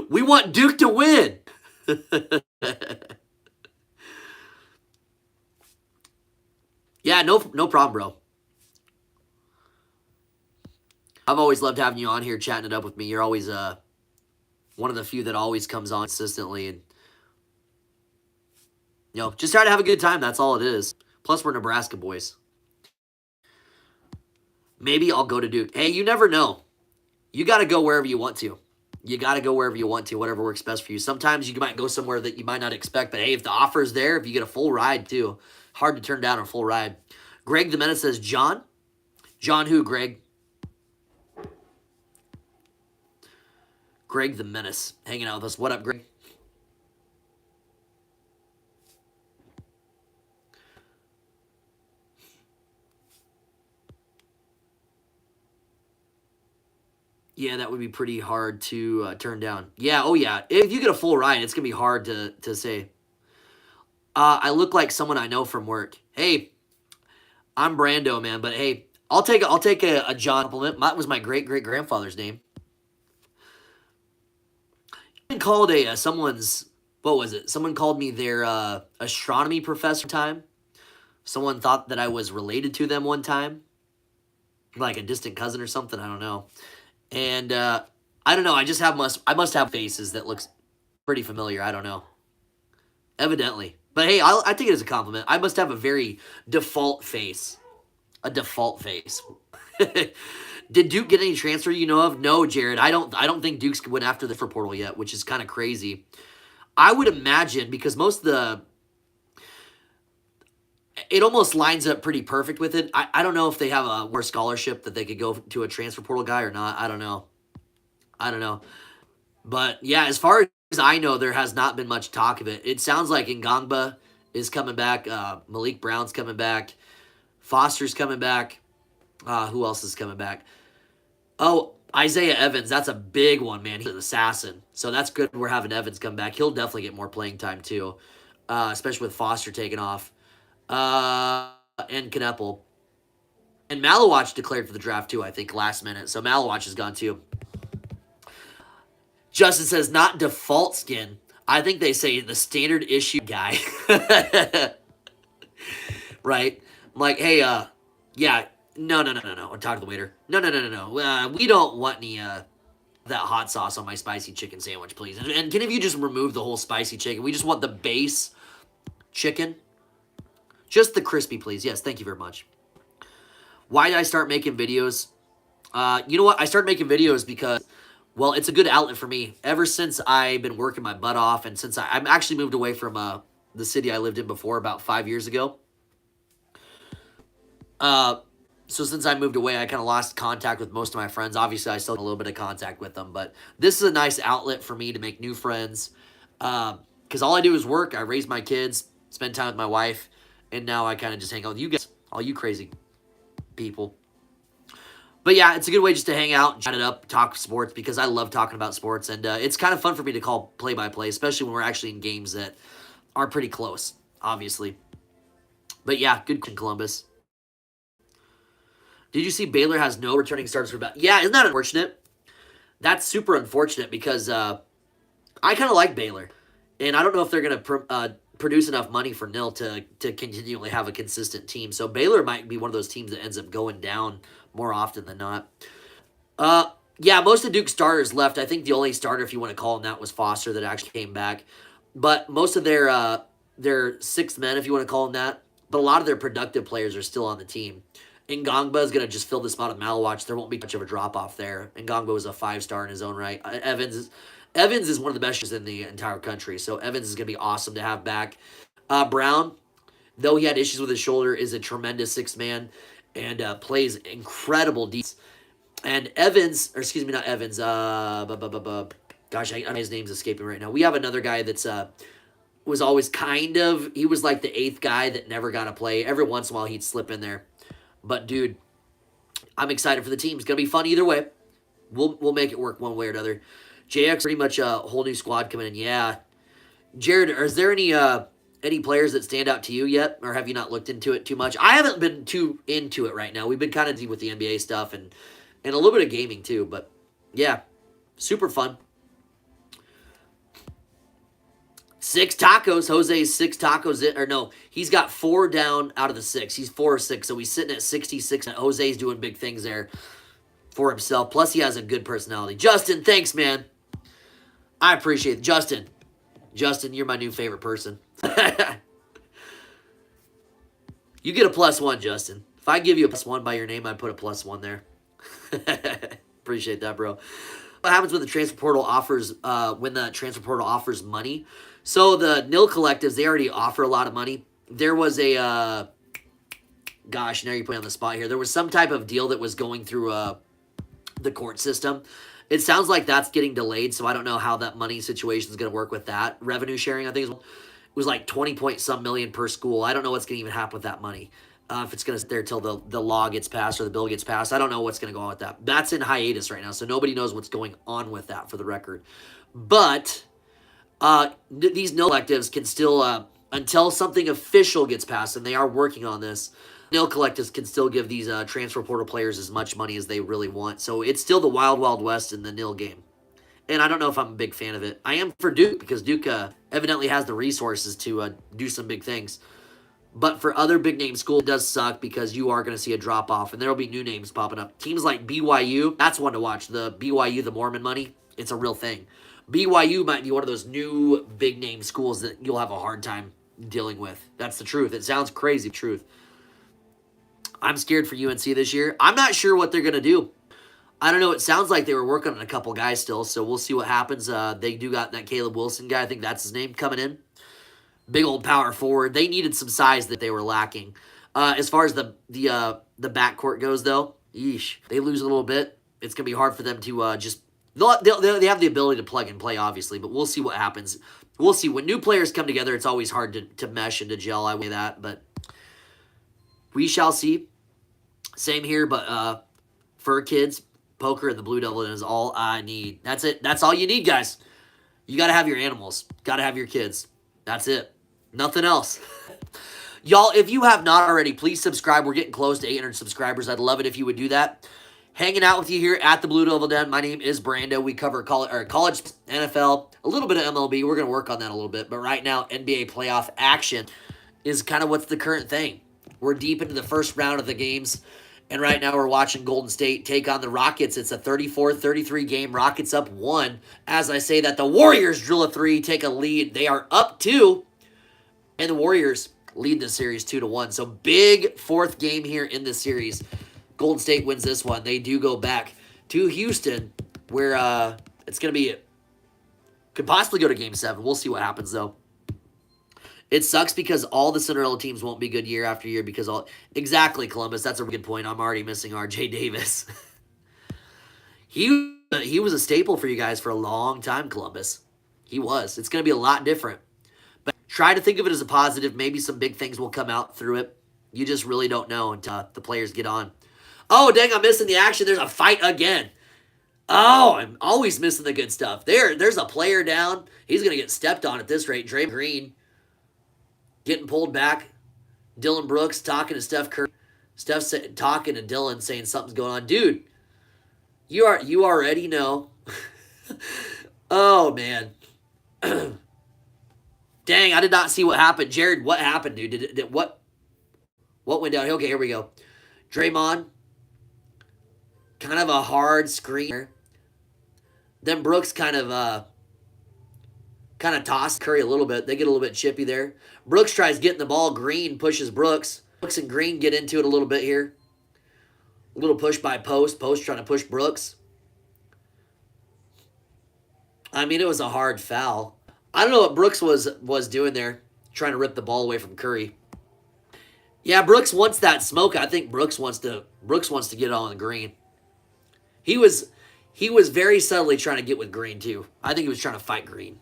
We want Duke to win. Yeah, no problem, bro. I've always loved having you on here chatting it up with me. You're always one of the few that always comes on consistently, and just try to have a good time. That's all it is. Plus, we're Nebraska boys. Maybe I'll go to Duke. Hey, you never know. You got to go wherever you want to. You got to go wherever you want to, whatever works best for you. Sometimes you might go somewhere that you might not expect, but hey, if the offer is there, if you get a full ride too, hard to turn down a full ride. Greg the Menace says, John? John who, Greg? Greg the Menace hanging out with us. What up, Greg? Yeah, that would be pretty hard to turn down. Yeah, oh yeah. If you get a full ride, it's going to be hard to say. I look like someone I know from work. Hey, I'm Brando, man, but hey, I'll take a John compliment. That was my great-great-grandfather's name. I've been called someone's, what was it? Someone called me their astronomy professor time. Someone thought that I was related to them one time. Like a distant cousin or something, I don't know. And I don't know, I must have faces that looks pretty familiar, I don't know. Evidently. But hey, I take it as a compliment. I must have a very default face. A default face. Did Duke get any transfer you know of? No, Jared. I don't think Duke's went after the transfer portal yet, which is kind of crazy. I would imagine because it almost lines up pretty perfect with it. I don't know if they have a more scholarship that they could go to a transfer portal guy or not. I don't know. But yeah, as far as I know, there has not been much talk of it. It sounds like Ngangba is coming back. Malik Brown's coming back. Foster's coming back. Who else is coming back? Oh, Isaiah Evans. That's a big one, man. He's an assassin. So that's good we're having Evans come back. He'll definitely get more playing time, too. Especially with Foster taking off. And Kneppel. And Malawach declared for the draft, too, I think, last minute. So Malawach is gone, too. Justin says, not default skin. I think they say the standard issue guy. Right? I'm like, hey, yeah, no. I'll talk to the waiter. No. We don't want any, that hot sauce on my spicy chicken sandwich, please. And can you just remove the whole spicy chicken? We just want the base chicken. Just the crispy, please. Yes, thank you very much. Why did I start making videos? You know what? I started making videos because Well, it's a good outlet for me. Ever since I've been working my butt off, and since I'm actually moved away from the city I lived in before about 5 years ago. Uh, so since I moved away, I kind of lost contact with most of my friends. Obviously, I still have a little bit of contact with them, but this is a nice outlet for me to make new friends. Because all I do is work. I raise my kids, spend time with my wife, and now I kind of just hang out with you guys, all you crazy people. But yeah, it's a good way just to hang out, chat it up, talk sports, because I love talking about sports, and it's kind of fun for me to call play-by-play, especially when we're actually in games that are pretty close, obviously. But yeah, good in Columbus. Did you see Baylor has no returning starters for back? Yeah, isn't that unfortunate? That's super unfortunate because I kind of like Baylor, and I don't know if they're going to produce enough money for Nil to continually have a consistent team. So Baylor might be one of those teams that ends up going down more often than not. Yeah, most of Duke's starters left. I think the only starter, if you want to call him that, was Foster that actually came back. But most of their sixth men, if you want to call them that, but a lot of their productive players are still on the team. Ngongba is going to just fill the spot of Malawatch. There won't be much of a drop-off there. Ngongba was a 5-star in his own right. Evans is one of the best in the entire country, so Evans is going to be awesome to have back. Brown, though he had issues with his shoulder, is a tremendous sixth man and plays incredible defense. And Evans, or excuse me, not Evans, gosh, his name's escaping right now. We have another guy that's was always he was like the 8th guy that never got to play. Every once in a while he'd slip in there. But dude, I'm excited for the team. It's gonna be fun either way. We'll make it work one way or another. JX pretty much a whole new squad coming in. Yeah, Jared, is there any players that stand out to you yet, or have you not looked into it too much? I haven't been too into it right now. We've been kind of deep with the NBA stuff and a little bit of gaming too. But yeah, super fun. 6 tacos. Jose's 6 tacos. Or no, he's got 4 down out of the 6. He's 4 or 6, so he's sitting at 66. And Jose's doing big things there for himself. Plus, he has a good personality. Justin, thanks, man. I appreciate it. Justin, you're my new favorite person. You get a +1, Justin. If I give you a +1 by your name, I'd put a +1 there. Appreciate that, bro. What happens when the transfer portal offers money? So the nil collectives, they already offer a lot of money. There was a gosh, now you're putting on the spot here. There was some type of deal that was going through the court system. It sounds like that's getting delayed, so I don't know how that money situation is going to work with that. Revenue sharing, I think it was like 20 point some million per school. I don't know what's going to even happen with that money. If it's going to sit there till the law gets passed or the bill gets passed. I don't know what's going to go on with that. That's in hiatus right now, so nobody knows what's going on with that, for the record. But these nil collectives can still, until something official gets passed, and they are working on this, nil collectives can still give these transfer portal players as much money as they really want. So it's still the wild, wild west in the nil game. And I don't know if I'm a big fan of it. I am for Duke, because Duke evidently has the resources to do some big things. But for other big-name schools, it does suck because you are going to see a drop-off, and there will be new names popping up. Teams like BYU, that's one to watch. The BYU, the Mormon money, it's a real thing. BYU might be one of those new big-name schools that you'll have a hard time dealing with. That's the truth. It sounds crazy, truth. I'm scared for UNC this year. I'm not sure what they're going to do. I don't know. It sounds like they were working on a couple guys still, so we'll see what happens. They do got that Caleb Wilson guy, I think that's his name, coming in. Big old power forward. They needed some size that they were lacking. As far as the backcourt goes, though, yeesh, they lose a little bit. It's gonna be hard for them to just. They have the ability to plug and play, obviously, but we'll see what happens. We'll see. When new players come together, it's always hard to mesh and to gel. I weigh that, but we shall see. Same here, but for kids, poker and the Blue Devil is all I need. That's it. That's all you need, guys. You got to have your animals. Got to have your kids. That's it. Nothing else. Y'all, if you have not already, please subscribe. We're getting close to 800 subscribers. I'd love it if you would do that. Hanging out with you here at the Blue Devil Den. My name is Brando. We cover college, NFL, a little bit of MLB. We're going to work on that a little bit. But right now, NBA playoff action is kind of what's the current thing. We're deep into the first round of the games. And right now we're watching Golden State take on the Rockets. It's a 34-33 game. Rockets up 1. As I say that, the Warriors drill a 3, take a lead. They are up 2. And the Warriors lead the series 2-1. So big 4th game here in this series. Golden State wins this one. They do go back to Houston where it's going to be, could possibly go to Game 7. We'll see what happens, though. It sucks because all the Cinderella teams won't be good year after year because all... Exactly, Columbus. That's a good point. I'm already missing R.J. Davis. He was a staple for you guys for a long time, Columbus. He was. It's going to be a lot different. But try to think of it as a positive. Maybe some big things will come out through it. You just really don't know until the players get on. Oh, dang, I'm missing the action. There's a fight again. Oh, I'm always missing the good stuff. There's a player down. He's going to get stepped on at this rate. Draymond Green getting pulled back. Dylan Brooks talking to Steph Curry. Steph talking to Dylan saying something's going on. Dude, you already know. Oh, man. Dang, I did not see what happened. Jared, what happened, dude? What went down? Okay, here we go. Draymond, kind of a hard screen. Then Brooks kind of tossed Curry a little bit. They get a little bit chippy there. Brooks tries getting the ball. Green pushes Brooks. Brooks and Green get into it a little bit here. A little push by Post. Post trying to push Brooks. I mean, it was a hard foul. I don't know what Brooks was doing there, trying to rip the ball away from Curry. Yeah, Brooks wants that smoke. I think Brooks wants to get on the Green. He was very subtly trying to get with Green too. I think he was trying to fight Green.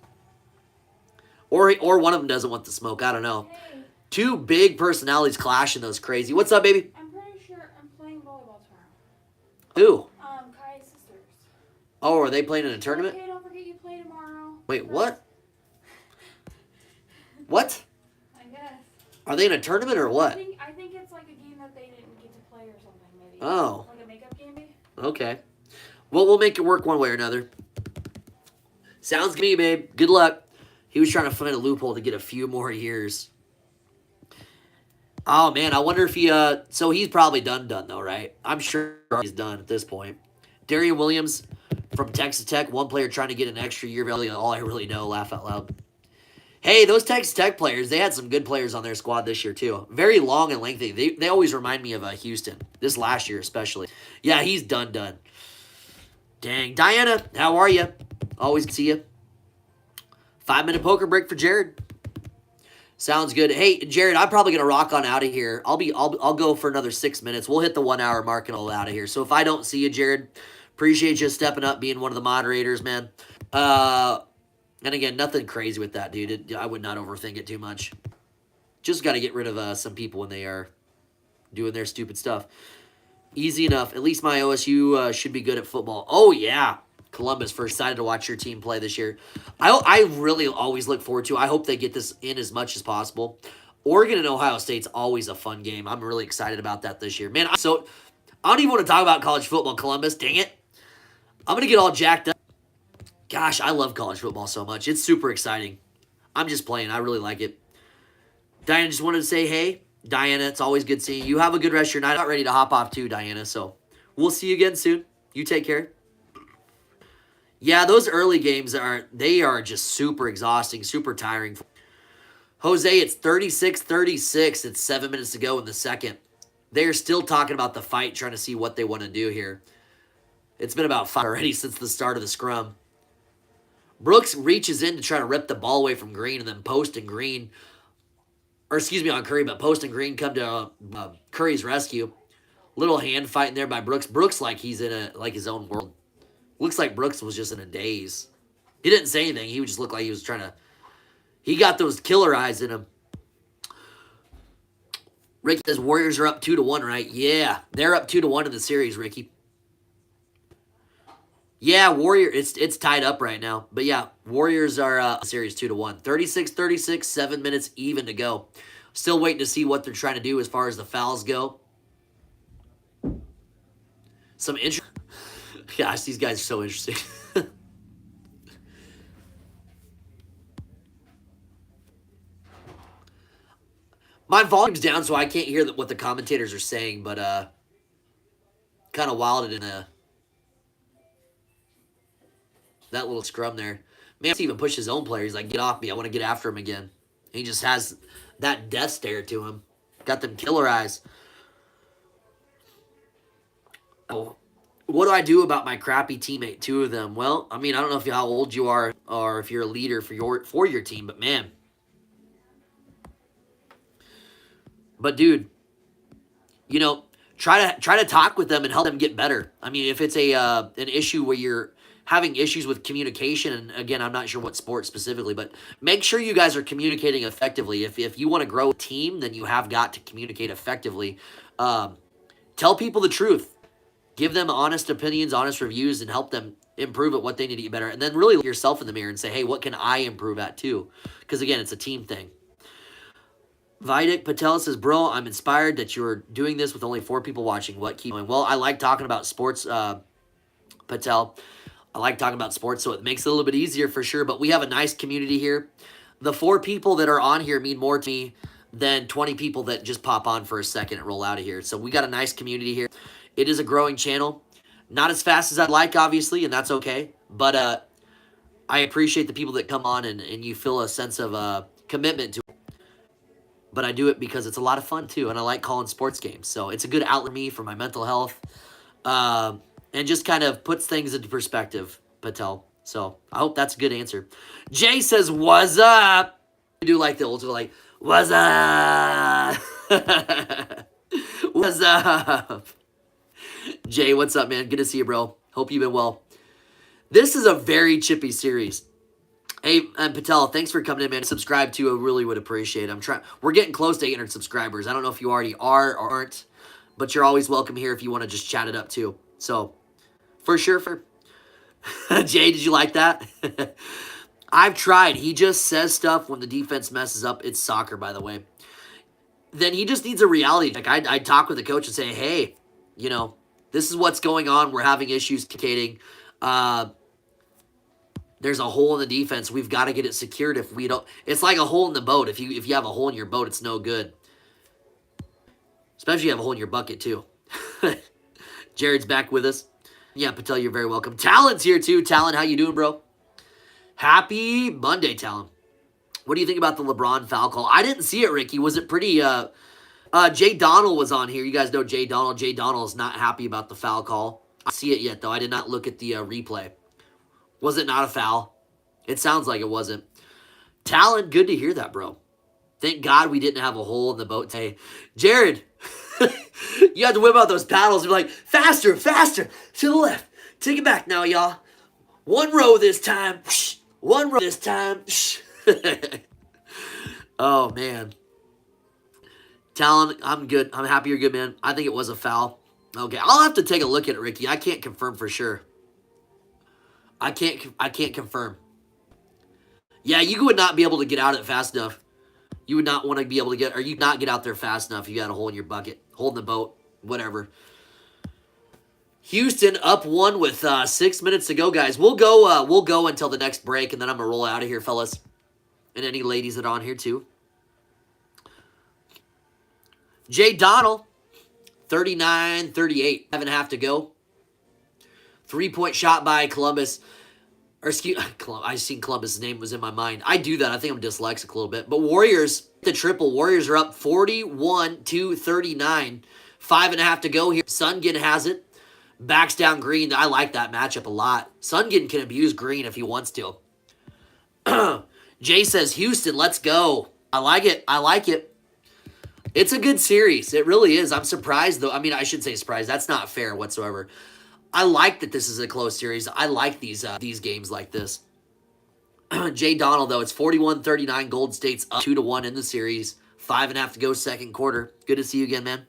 Or one of them doesn't want the smoke. I don't know. Hey. Two big personalities clashing. Those crazy. What's up, baby? I'm pretty sure I'm playing volleyball tomorrow. Who? Kai's sisters. Oh, are they playing in a tournament? Okay, don't forget you play tomorrow. Wait, what? What? I guess. Are they in a tournament or what? I think it's like a game that they didn't get to play or something, maybe. Oh. Like a makeup game, maybe? Okay. Well, we'll make it work one way or another. Sounds good to me, babe. Good luck. He was trying to find a loophole to get a few more years. Oh, man, I wonder if he... So he's probably done though, right? I'm sure he's done at this point. Darian Williams from Texas Tech. One player trying to get an extra year. Really, all I really know. Laugh out loud. Hey, those Texas Tech players, they had some good players on their squad this year, too. Very long and lengthy. They always remind me of Houston. This last year, especially. Yeah, he's done. Dang. Diana, how are you? Always see you. 5-minute poker break for Jared. Sounds good. Hey, Jared, I'm probably gonna rock on out of here. I'll go for another 6 minutes. We'll hit the 1 hour mark and I'll out of here. So if I don't see you, Jared, appreciate you stepping up, being one of the moderators, man. And again, nothing crazy with that, dude. I would not overthink it too much. Just got to get rid of some people when they are doing their stupid stuff. Easy enough. At least my OSU should be good at football. Oh, yeah. Columbus, first excited to watch your team play this year. I really always look forward to. I hope they get this in as much as possible. Oregon and Ohio State's always a fun game. I'm really excited about that this year. Man, so I don't even want to talk about college football, Columbus. Dang it. I'm going to get all jacked up. Gosh, I love college football so much. It's super exciting. I'm just playing. I really like it. Diana, just wanted to say, hey, Diana, it's always good seeing you. You have a good rest of your night. I'm not ready to hop off too, Diana, so we'll see you again soon. You take care. Yeah, those early games are just super exhausting, super tiring. Jose, it's 36-36. It's 7 minutes to go in the second. They're still talking about the fight, trying to see what they want to do here. It's been about 5 already since the start of the scrum. Brooks reaches in to try to rip the ball away from Green, and then Post and Green, or excuse me, on Curry, but Post and Green come to Curry's rescue. Little hand fighting there by Brooks. Brooks like he's in his own world. Looks like Brooks was just in a daze. He didn't say anything. He just looked like he was trying to... He got those killer eyes in him. Ricky says Warriors are up 2-1, right? Yeah, they're up 2-1 in the series, Ricky. Yeah, it's tied up right now. But yeah, Warriors are series 2-1. 36-36, 7 minutes even to go. Still waiting to see what they're trying to do as far as the fouls go. Some interesting... Gosh, these guys are so interesting. My volume's down, so I can't hear what the commentators are saying, but kind of wilded in that little scrum there. Man, he even pushed his own player. He's like, get off me. I want to get after him again. He just has that death stare to him. Got them killer eyes. Oh. What do I do about my crappy teammate? Two of them. Well, I mean, I don't know how old you are or if you're a leader for your team, but man. But dude, you know, try to talk with them and help them get better. I mean, if it's an issue where you're having issues with communication, and again, I'm not sure what sport specifically, but make sure you guys are communicating effectively. If you want to grow a team, then you have got to communicate effectively. Tell people the truth. Give them honest opinions, honest reviews, and help them improve at what they need to get better. And then really look yourself in the mirror and say, hey, what can I improve at too? Because again, it's a team thing. Vidik Patel says, bro, I'm inspired that you're doing this with only 4 people watching. What keep going? Well, I like talking about sports, Patel. I like talking about sports, so it makes it a little bit easier for sure. But we have a nice community here. The 4 people that are on here mean more to me than 20 people that just pop on for a second and roll out of here. So we got a nice community here. It is a growing channel. Not as fast as I'd like, obviously, and that's okay. But I appreciate the people that come on and you feel a sense of commitment to it. But I do it because it's a lot of fun, too, and I like calling sports games. So it's a good outlet for me for my mental health and just kind of puts things into perspective, Patel. So I hope that's a good answer. Jay says, what's up? I do like the old school, like, what's up? What's up? Jay, what's up, man? Good to see you, bro. Hope you've been well. This is a very chippy series. Hey, and Patel, thanks for coming in, man. Subscribe to, I really would appreciate it. We're getting close to 800 subscribers. I don't know if you already are or aren't, but you're always welcome here if you want to just chat it up too. So, for sure. Jay, did you like that? I've tried. He just says stuff when the defense messes up. It's soccer, by the way. Then he just needs a reality check. I'd talk with the coach and say, hey, you know, this is what's going on. We're having issues communicating. There's a hole in the defense. We've got to get it secured. If we don't, it's like a hole in the boat. If you have a hole in your boat, it's no good. Especially if you have a hole in your bucket too. Jared's back with us. Yeah, Patel, you're very welcome. Talon's here too. Talon, how you doing, bro? Happy Monday, Talon. What do you think about the LeBron foul call? I didn't see it, Ricky. Was it pretty? Jay Donald was on here. You guys know Jay Donald. Jay Donald is not happy about the foul call. I see it yet, though. I did not look at the replay. Was it not a foul? It sounds like it wasn't. Talon, good to hear that, bro. Thank God we didn't have a hole in the boat today. Jared, you have to whip out those paddles and be like, faster, faster, to the left. Take it back now, y'all. 1 row this time. 1 row this time. Oh, man. Talon, I'm good. I'm happy you're good, man. I think it was a foul. Okay, I'll have to take a look at it, Ricky. I can't confirm for sure. I can't confirm. Yeah, you would not be able to get out of it fast enough. You would not want to be able to get, or you'd not get out there fast enough if you had a hole in your bucket, hole in the boat, whatever. Houston up 1 with 6 minutes to go, guys. We'll go until the next break, and then I'm gonna roll out of here, fellas, and any ladies that are on here too. Jay Donald, 39-38, 7.5 to go. 3-point shot by Columbus. Or excuse, I seen Columbus' name was in my mind. I do that. I think I'm dyslexic a little bit. But Warriors, the triple. Warriors are up 41-39. 5.5 to go here. Sungin has it. Backs down Green. I like that matchup a lot. Sungin can abuse Green if he wants to. Jay says, Houston, let's go. I like it. I like it. It's a good series. It really is. I'm surprised, though. I mean, I should say surprised. That's not fair whatsoever. I like that this is a close series. I like these games like this. Jay Donald, though, it's 41-39. Golden State's up 2-1 in the series. 5.5 to go, second quarter. Good to see you again, man.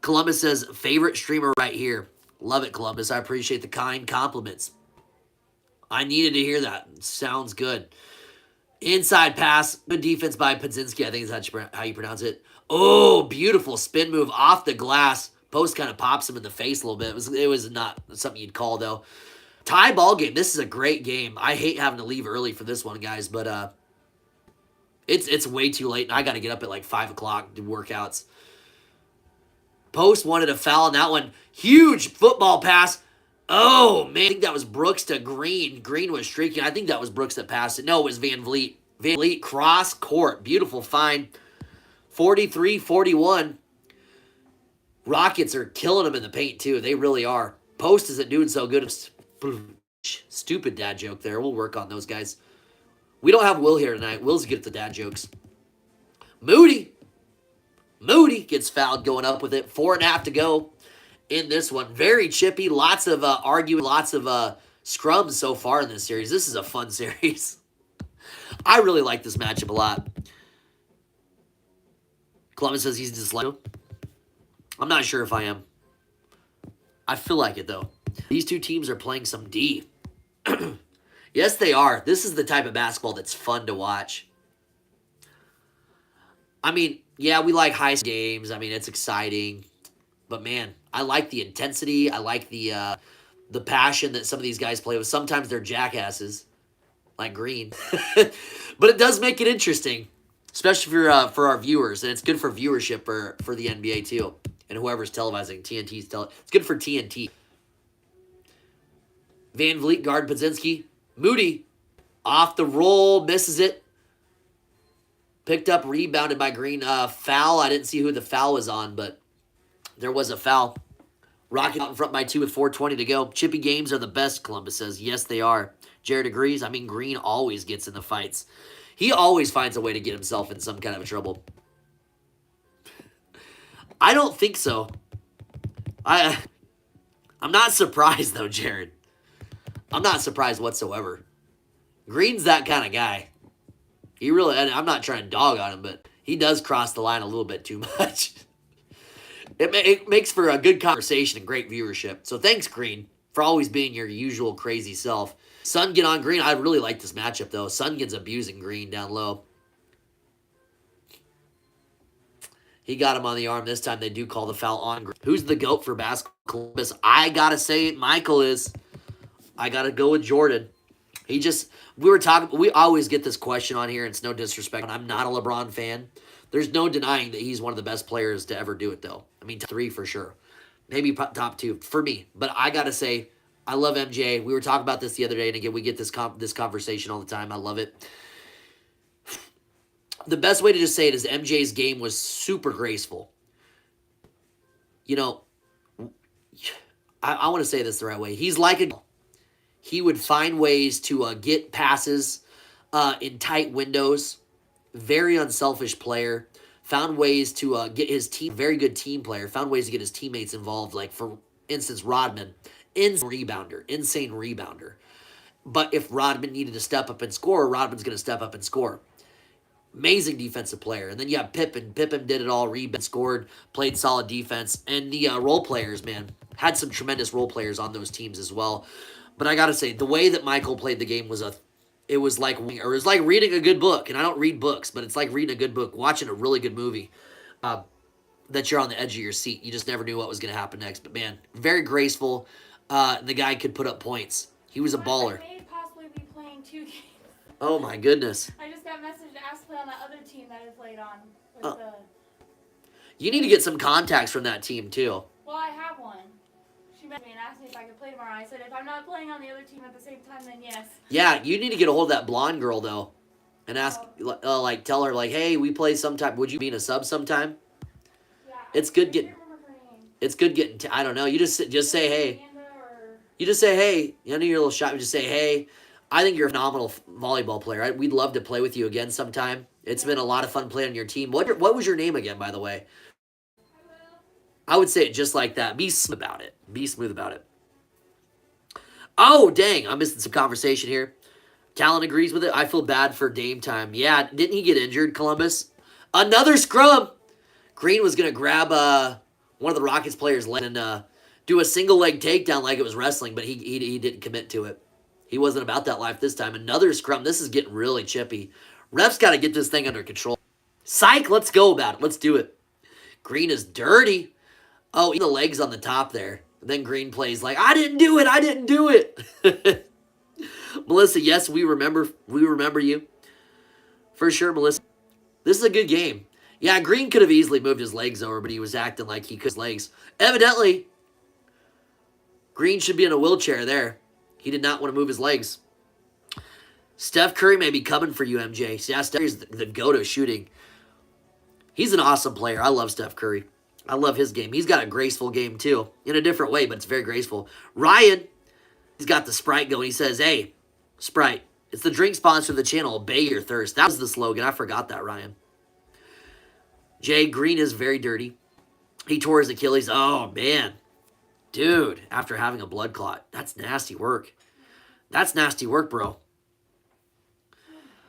Columbus says, favorite streamer right here. Love it, Columbus. I appreciate the kind compliments. I needed to hear that. Sounds good. Inside pass. Good defense by Podzinski. I think is how you pronounce it. Oh, beautiful spin move off the glass. Post kind of pops him in the face a little bit. It was not something you'd call, though. Tie ball game. This is a great game. I hate having to leave early for this one, guys, but it's way too late, and I got to get up at like 5 o'clock to do workouts. Post wanted a foul on that one. Huge football pass. Oh, man. I think that was Brooks to Green. Green was streaking. I think that was Brooks that passed it. No, it was Van Vliet. Van Vliet cross court. Beautiful find. 43-41. Rockets are killing them in the paint, too. They really are. Post isn't doing so good. Stupid dad joke there. We'll work on those guys. We don't have Will here tonight. Will's good at the dad jokes. Moody gets fouled going up with it. 4.5 to go in this one. Very chippy. Lots of arguing. Lots of scrums so far in this series. This is a fun series. I really like this matchup a lot. Columbus says he's dyslexic. I'm not sure if I am. I feel like it, though. These two teams are playing some D. Yes, they are. This is the type of basketball that's fun to watch. I mean, yeah, we like high games. I mean, it's exciting. But, man, I like the intensity. I like the passion that some of these guys play with. Sometimes they're jackasses, like Green. But it does make it interesting, especially for our viewers. And it's good for viewership for the NBA, too. And whoever's televising. It's good for TNT. Van Vliet guard Podzinski. Moody off the roll, misses it. Picked up, rebounded by Green. Foul. I didn't see who the foul was on, but there was a foul. Rocket out in front by 2 with 4:20 to go. Chippy games are the best, Columbus says. Yes, they are. Jared agrees. I mean, Green always gets in the fights. He always finds a way to get himself in some kind of trouble. I don't think so. I'm not surprised, though, Jared. I'm not surprised whatsoever. Green's that kind of guy. He really, and I'm not trying to dog on him, but he does cross the line a little bit too much. It makes for a good conversation and great viewership. So thanks, Green, for always being your usual crazy self. Sungin on Green. I really like this matchup, though. Sungin's abusing Green down low. He got him on the arm. This time they do call the foul on Green. Who's the GOAT for basketball? I got to say Michael is. I got to go with Jordan. We always get this question on here, and it's no disrespect. I'm not a LeBron fan. There's no denying that he's one of the best players to ever do it, though. I mean, top 3 for sure. Maybe top 2 for me. But I got to say, I love MJ. We were talking about this the other day, and again, we get this conversation all the time. I love it. The best way to just say it is MJ's game was super graceful. You know, I want to say this the right way. He's like he would find ways to get passes in tight windows. Very unselfish player. Found ways to get his team, very good team player. Found ways to get his teammates involved. Like, for instance, Rodman. Insane rebounder. But if Rodman needed to step up and score, Rodman's going to step up and score. Amazing defensive player. And then you have Pippen. Pippen did it all. Rebound, scored, played solid defense. And the role players, man, had some tremendous role players on those teams as well. But I got to say, the way that Michael played the game was like reading a good book. And I don't read books, but it's like reading a good book, watching a really good movie that you're on the edge of your seat. You just never knew what was going to happen next. But, man, very graceful. The guy could put up points. He was a baller. I may possibly be playing 2 games. Oh, my goodness. I just got a message to ask to play on that other team that I played on. You need to get some contacts from that team, too. Well, I have one. She messaged me and asked me if I could play tomorrow. I said if I'm not playing on the other team at the same time, then yes. Yeah, you need to get a hold of that blonde girl, though, and ask, tell her, like, hey, we play sometime. Would you be in a sub sometime? Yeah. It's good I getting. can't remember her name. It's good getting. I don't know. You just say hey. You just say hey. I know you're a little shy. You just say hey. I think you're a phenomenal volleyball player. We'd love to play with you again sometime. It's been a lot of fun playing on your team. What was your name again, by the way? I would say it just like that. Be smooth about it. Be smooth about it. Oh, dang. I'm missing some conversation here. Talon agrees with it. I feel bad for Dame Time. Yeah, didn't he get injured, Columbus? Another scrum. Green was going to grab one of the Rockets players' leg and do a single leg takedown like it was wrestling, but he didn't commit to it. He wasn't about that life this time. Another scrum. This is getting really chippy. Ref's got to get this thing under control. Psych, let's go about it. Let's do it. Green is dirty. Oh, the legs on the top there. And then Green plays like, I didn't do it. I didn't do it. Melissa, yes, we remember you. For sure, Melissa. This is a good game. Yeah, Green could have easily moved his legs over, but he was acting like he could his legs. Evidently, Green should be in a wheelchair there. He did not want to move his legs. Steph Curry may be coming for you, MJ. Yeah, Steph Curry's the go-to shooting. He's an awesome player. I love Steph Curry. I love his game. He's got a graceful game too, in a different way, but it's very graceful. Ryan, he's got the Sprite going. He says, hey, Sprite, it's the drink sponsor of the channel. Obey your thirst. That was the slogan. I forgot that, Ryan. Jay, Green is very dirty. He tore his Achilles. Oh, man. Dude, after having a blood clot. That's nasty work. That's nasty work, bro.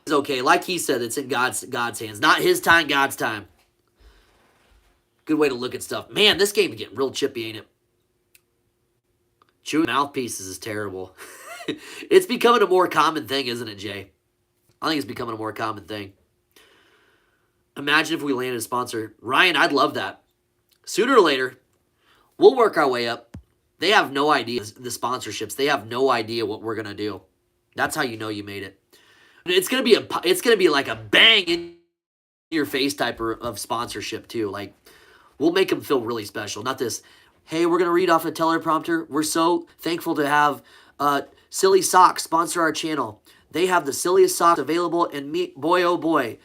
It's okay. Like he said, it's in God's hands. Not his time, God's time. Good way to look at stuff. Man, this game is getting real chippy, ain't it? Chewing mouthpieces is terrible. It's becoming a more common thing, isn't it, Jay? I think it's becoming a more common thing. Imagine if we landed a sponsor. Ryan, I'd love that. Sooner or later, we'll work our way up. They have no idea, the sponsorships. They have no idea what we're going to do. That's how you know you made it. It's going to be like a bang in your face type of sponsorship too. Like, we'll make them feel really special. Not this, hey, we're going to read off a teleprompter. We're so thankful to have Silly Socks sponsor our channel. They have the silliest socks available, and me, boy, oh boy,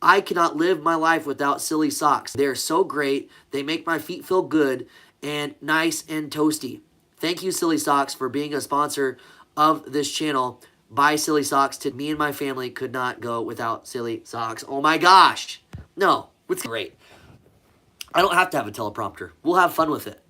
I cannot live my life without Silly Socks. They're so great. They make my feet feel good and nice and toasty. Thank you, Silly Socks, for being a sponsor of this channel. Buy Silly Socks. Me and my family could not go without Silly Socks. Oh my gosh. No, it's great. I don't have to have a teleprompter. We'll have fun with it.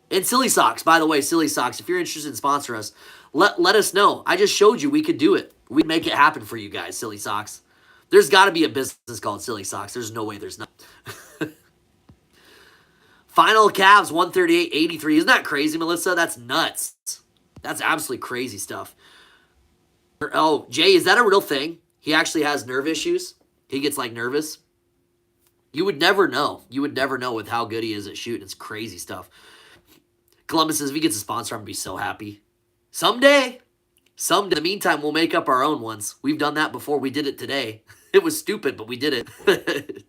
And Silly Socks, by the way, Silly Socks, if you're interested in sponsoring us, let us know. I just showed you we could do it. We'd make it happen for you guys, Silly Socks. There's got to be a business called Silly Socks. There's no way there's not. Final Cavs 138-83. Isn't that crazy, Melissa? That's nuts. That's absolutely crazy stuff. Oh, Jay, is that a real thing? He actually has nerve issues? He gets, like, nervous? You would never know. You would never know with how good he is at shooting. It's crazy stuff. Columbus says, if he gets a sponsor, I'm going to be so happy. Someday. In the meantime, we'll make up our own ones. We've done that before. We did it today. It was stupid, but we did it.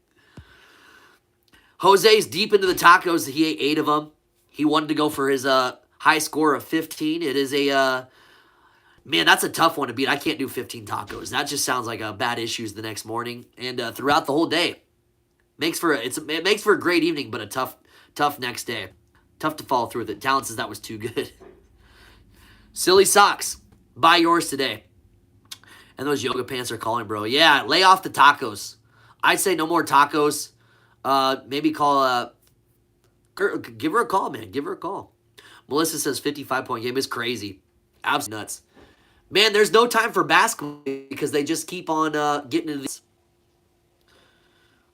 Jose's deep into the tacos. He ate 8 of them. He wanted to go for his high score of 15. It is a... man, that's a tough one to beat. I can't do 15 tacos. That just sounds like bad issues the next morning and throughout the whole day. It makes for a great evening, but a tough next day. Tough to follow through with it. Talent says that was too good. Silly Socks. Buy yours today. And those yoga pants are calling, bro. Yeah, lay off the tacos. I'd say no more tacos. Maybe call give her a call, man. Give her a call. Melissa says 55-point game is crazy. Absolutely nuts. Man, there's no time for basketball because they just keep on getting into this.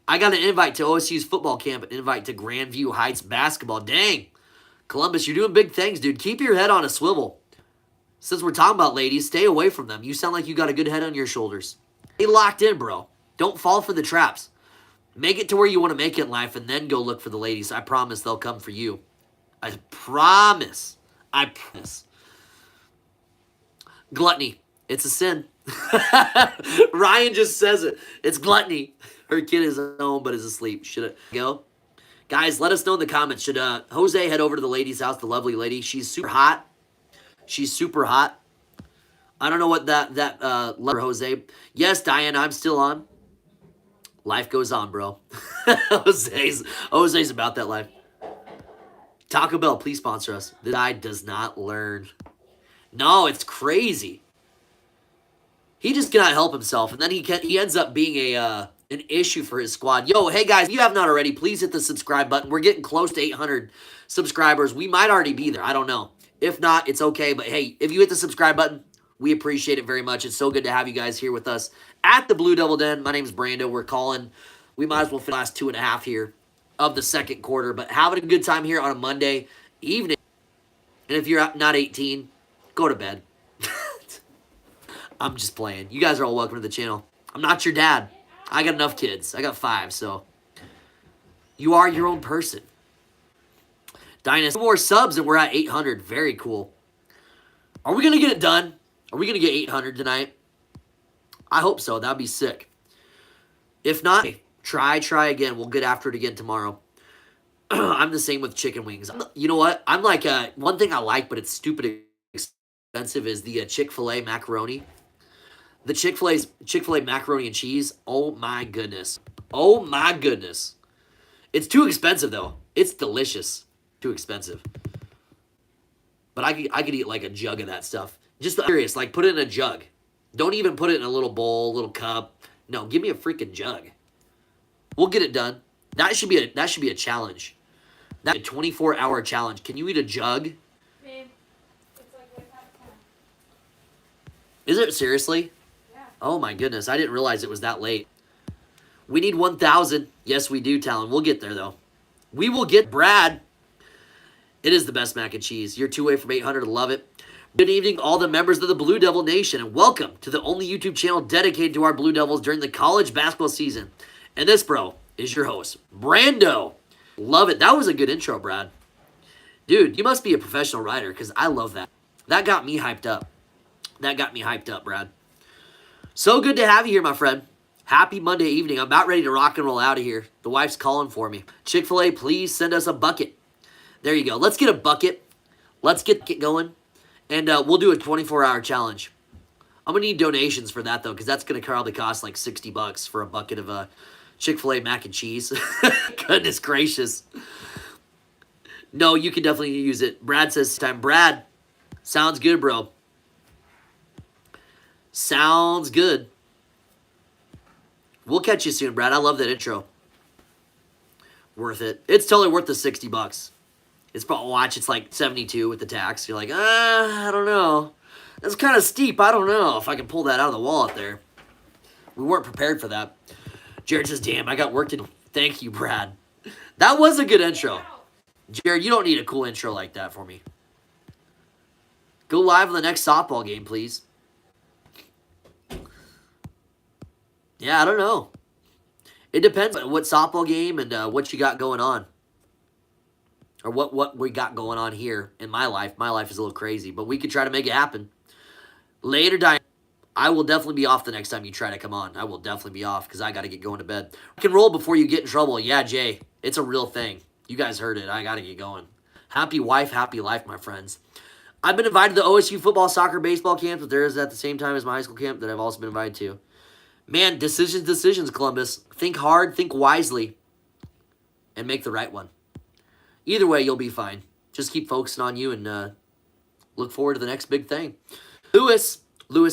I got an invite to OSU's football camp, an invite to Grandview Heights basketball. Dang. Columbus, you're doing big things, dude. Keep your head on a swivel. Since we're talking about ladies, stay away from them. You sound like you got a good head on your shoulders. Stay locked in, bro. Don't fall for the traps. Make it to where you want to make it in life and then go look for the ladies. I promise they'll come for you. I promise. I promise. Gluttony. It's a sin. Ryan just says it. It's gluttony. Her kid is at home but is asleep. Should it go? Guys, let us know in the comments. Should Jose head over to the lady's house, the lovely lady? She's super hot. She's super hot. I don't know what that letter, Jose. Yes, Diane, I'm still on. Life goes on, bro. Jose's about that life. Taco Bell, please sponsor us. This guy does not learn. No, it's crazy. He just cannot help himself, and then he ends up being an issue for his squad. Yo, hey guys, if you have not already, please hit the subscribe button. We're getting close to 800 subscribers. We might already be there. I don't know. If not, it's okay. But hey, if you hit the subscribe button, we appreciate it very much. It's so good to have you guys here with us at the Blue Devil Den. My name's Brando. We're calling. We might as well finish the last 2.5 here of the second quarter. But having a good time here on a Monday evening. And if you're not 18, go to bed. I'm just playing. You guys are all welcome to the channel. I'm not your dad. I got enough kids. I got 5, so you are your own person. Dynasty. 2 more subs and we're at 800. Very cool. Are we going to get it done? Are we going to get 800 tonight? I hope so. That'd be sick. If not, try again. We'll get after it again tomorrow. I'm the same with chicken wings. You know what? I'm like, one thing I like, but it's stupid expensive, is the Chick-fil-A macaroni. The Chick-fil-A macaroni and cheese. Oh, my goodness. Oh, my goodness. It's too expensive, though. It's delicious. Too expensive. But I could eat like a jug of that stuff. Just curious, like put it in a jug. Don't even put it in a little bowl, little cup. No, give me a freaking jug. We'll get it done. That should be a challenge. That's a 24-hour challenge. Can you eat a jug? Babe, it's like way past 10. Is it seriously? Yeah. Oh my goodness, I didn't realize it was that late. We need 1,000. Yes, we do, Talon. We'll get there though. We will get Brad. It is the best mac and cheese. You're 2 away from 800. Love it. Good evening, all the members of the Blue Devil Nation, and welcome to the only YouTube channel dedicated to our Blue Devils during the college basketball season. And this, bro, is your host, Brando. Love it. That was a good intro, Brad. Dude, you must be a professional writer because I love that. That got me hyped up. That got me hyped up, Brad. So good to have you here, my friend. Happy Monday evening. I'm about ready to rock and roll out of here. The wife's calling for me. Chick-fil-A, please send us a bucket. There you go. Let's get a bucket. Let's get going. And we'll do a 24-hour challenge. I'm going to need donations for that, though, because that's going to probably cost like $60 for a bucket of Chick-fil-A mac and cheese. Goodness gracious. No, you can definitely use it. Brad says time. Brad, sounds good, bro. Sounds good. We'll catch you soon, Brad. I love that intro. Worth it. It's totally worth the $60. It's probably, watch, it's like 72 with the tax. You're like, I don't know. That's kind of steep. I don't know if I can pull that out of the wallet there. We weren't prepared for that. Jared says, damn, I got work to do. Thank you, Brad. That was a good intro. Jared, you don't need a cool intro like that for me. Go live on the next softball game, please. Yeah, I don't know. It depends on what softball game and what you got going on. Or what we got going on here in my life. My life is a little crazy, but we could try to make it happen. Later, Diane. I will definitely be off the next time you try to come on. I will definitely be off because I got to get going to bed. I can roll before you get in trouble. Yeah, Jay. It's a real thing. You guys heard it. I got to get going. Happy wife, happy life, my friends. I've been invited to the OSU football, soccer, baseball camps, but there is at the same time as my high school camp that I've also been invited to. Man, decisions, Columbus. Think hard, think wisely, and make the right one. Either way, you'll be fine. Just keep focusing on you and look forward to the next big thing. Lewis,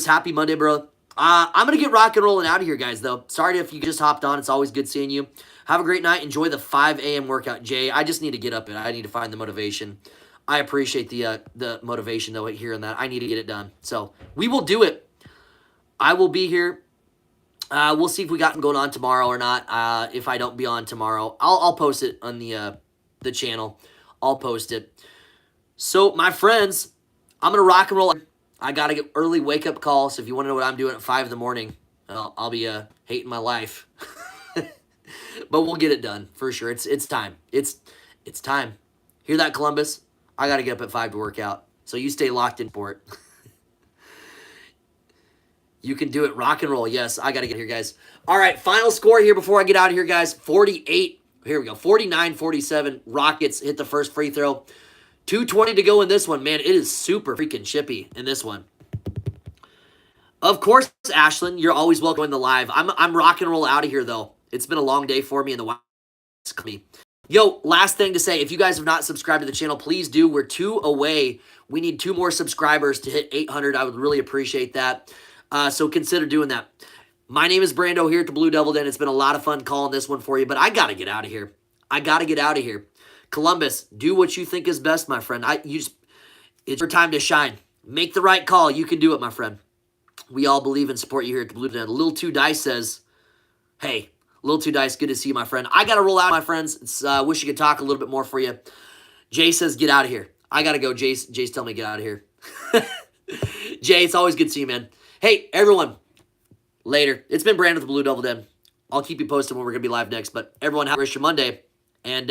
happy Monday, bro. I'm going to get rock and rolling out of here, guys, though. Sorry if you just hopped on. It's always good seeing you. Have a great night. Enjoy the 5 a.m. workout, Jay. I just need to get up and I need to find the motivation. I appreciate the motivation, though, here and that. I need to get it done. So we will do it. I will be here. We'll see if we got going on tomorrow or not. If I don't be on tomorrow, I'll post it on the channel. I'll post it. So, my friends, I'm going to rock and roll. I got to get early wake-up call, so if you want to know what I'm doing at 5 in the morning, I'll be hating my life. But we'll get it done, for sure. It's time. It's time. Hear that, Columbus? I got to get up at 5 to work out. So you stay locked in for it. You can do it. Rock and roll. Yes, I got to get here, guys. All right, final score here before I get out of here, guys. 48. Here we go. 49-47. Rockets hit the first free throw. 2:20 to go in this one. Man, it is super freaking chippy in this one. Of course, Ashlyn, you're always welcome in the live. I'm rock and roll out of here, though. It's been a long day for me in the me. Yo, last thing to say, if you guys have not subscribed to the channel, please do. We're 2 away. We need 2 more subscribers to hit 800. I would really appreciate that. So consider doing that. My name is Brando here at the Blue Devil Den. It's been a lot of fun calling this one for you, but I got to get out of here. I got to get out of here. Columbus, do what you think is best, my friend. It's your time to shine. Make the right call. You can do it, my friend. We all believe and support you here at the Blue Devil Den. Lil 2 Dice says, hey, Lil 2 Dice, good to see you, my friend. I got to roll out, my friends. Wish you could talk a little bit more for you. Jay says, get out of here. I got to go. Jay's telling me to get out of here. Jay, it's always good to see you, man. Hey, everyone, later. It's been Brandon with the Blue Devil Den. I'll keep you posted when we're going to be live next, but everyone have a great Monday, and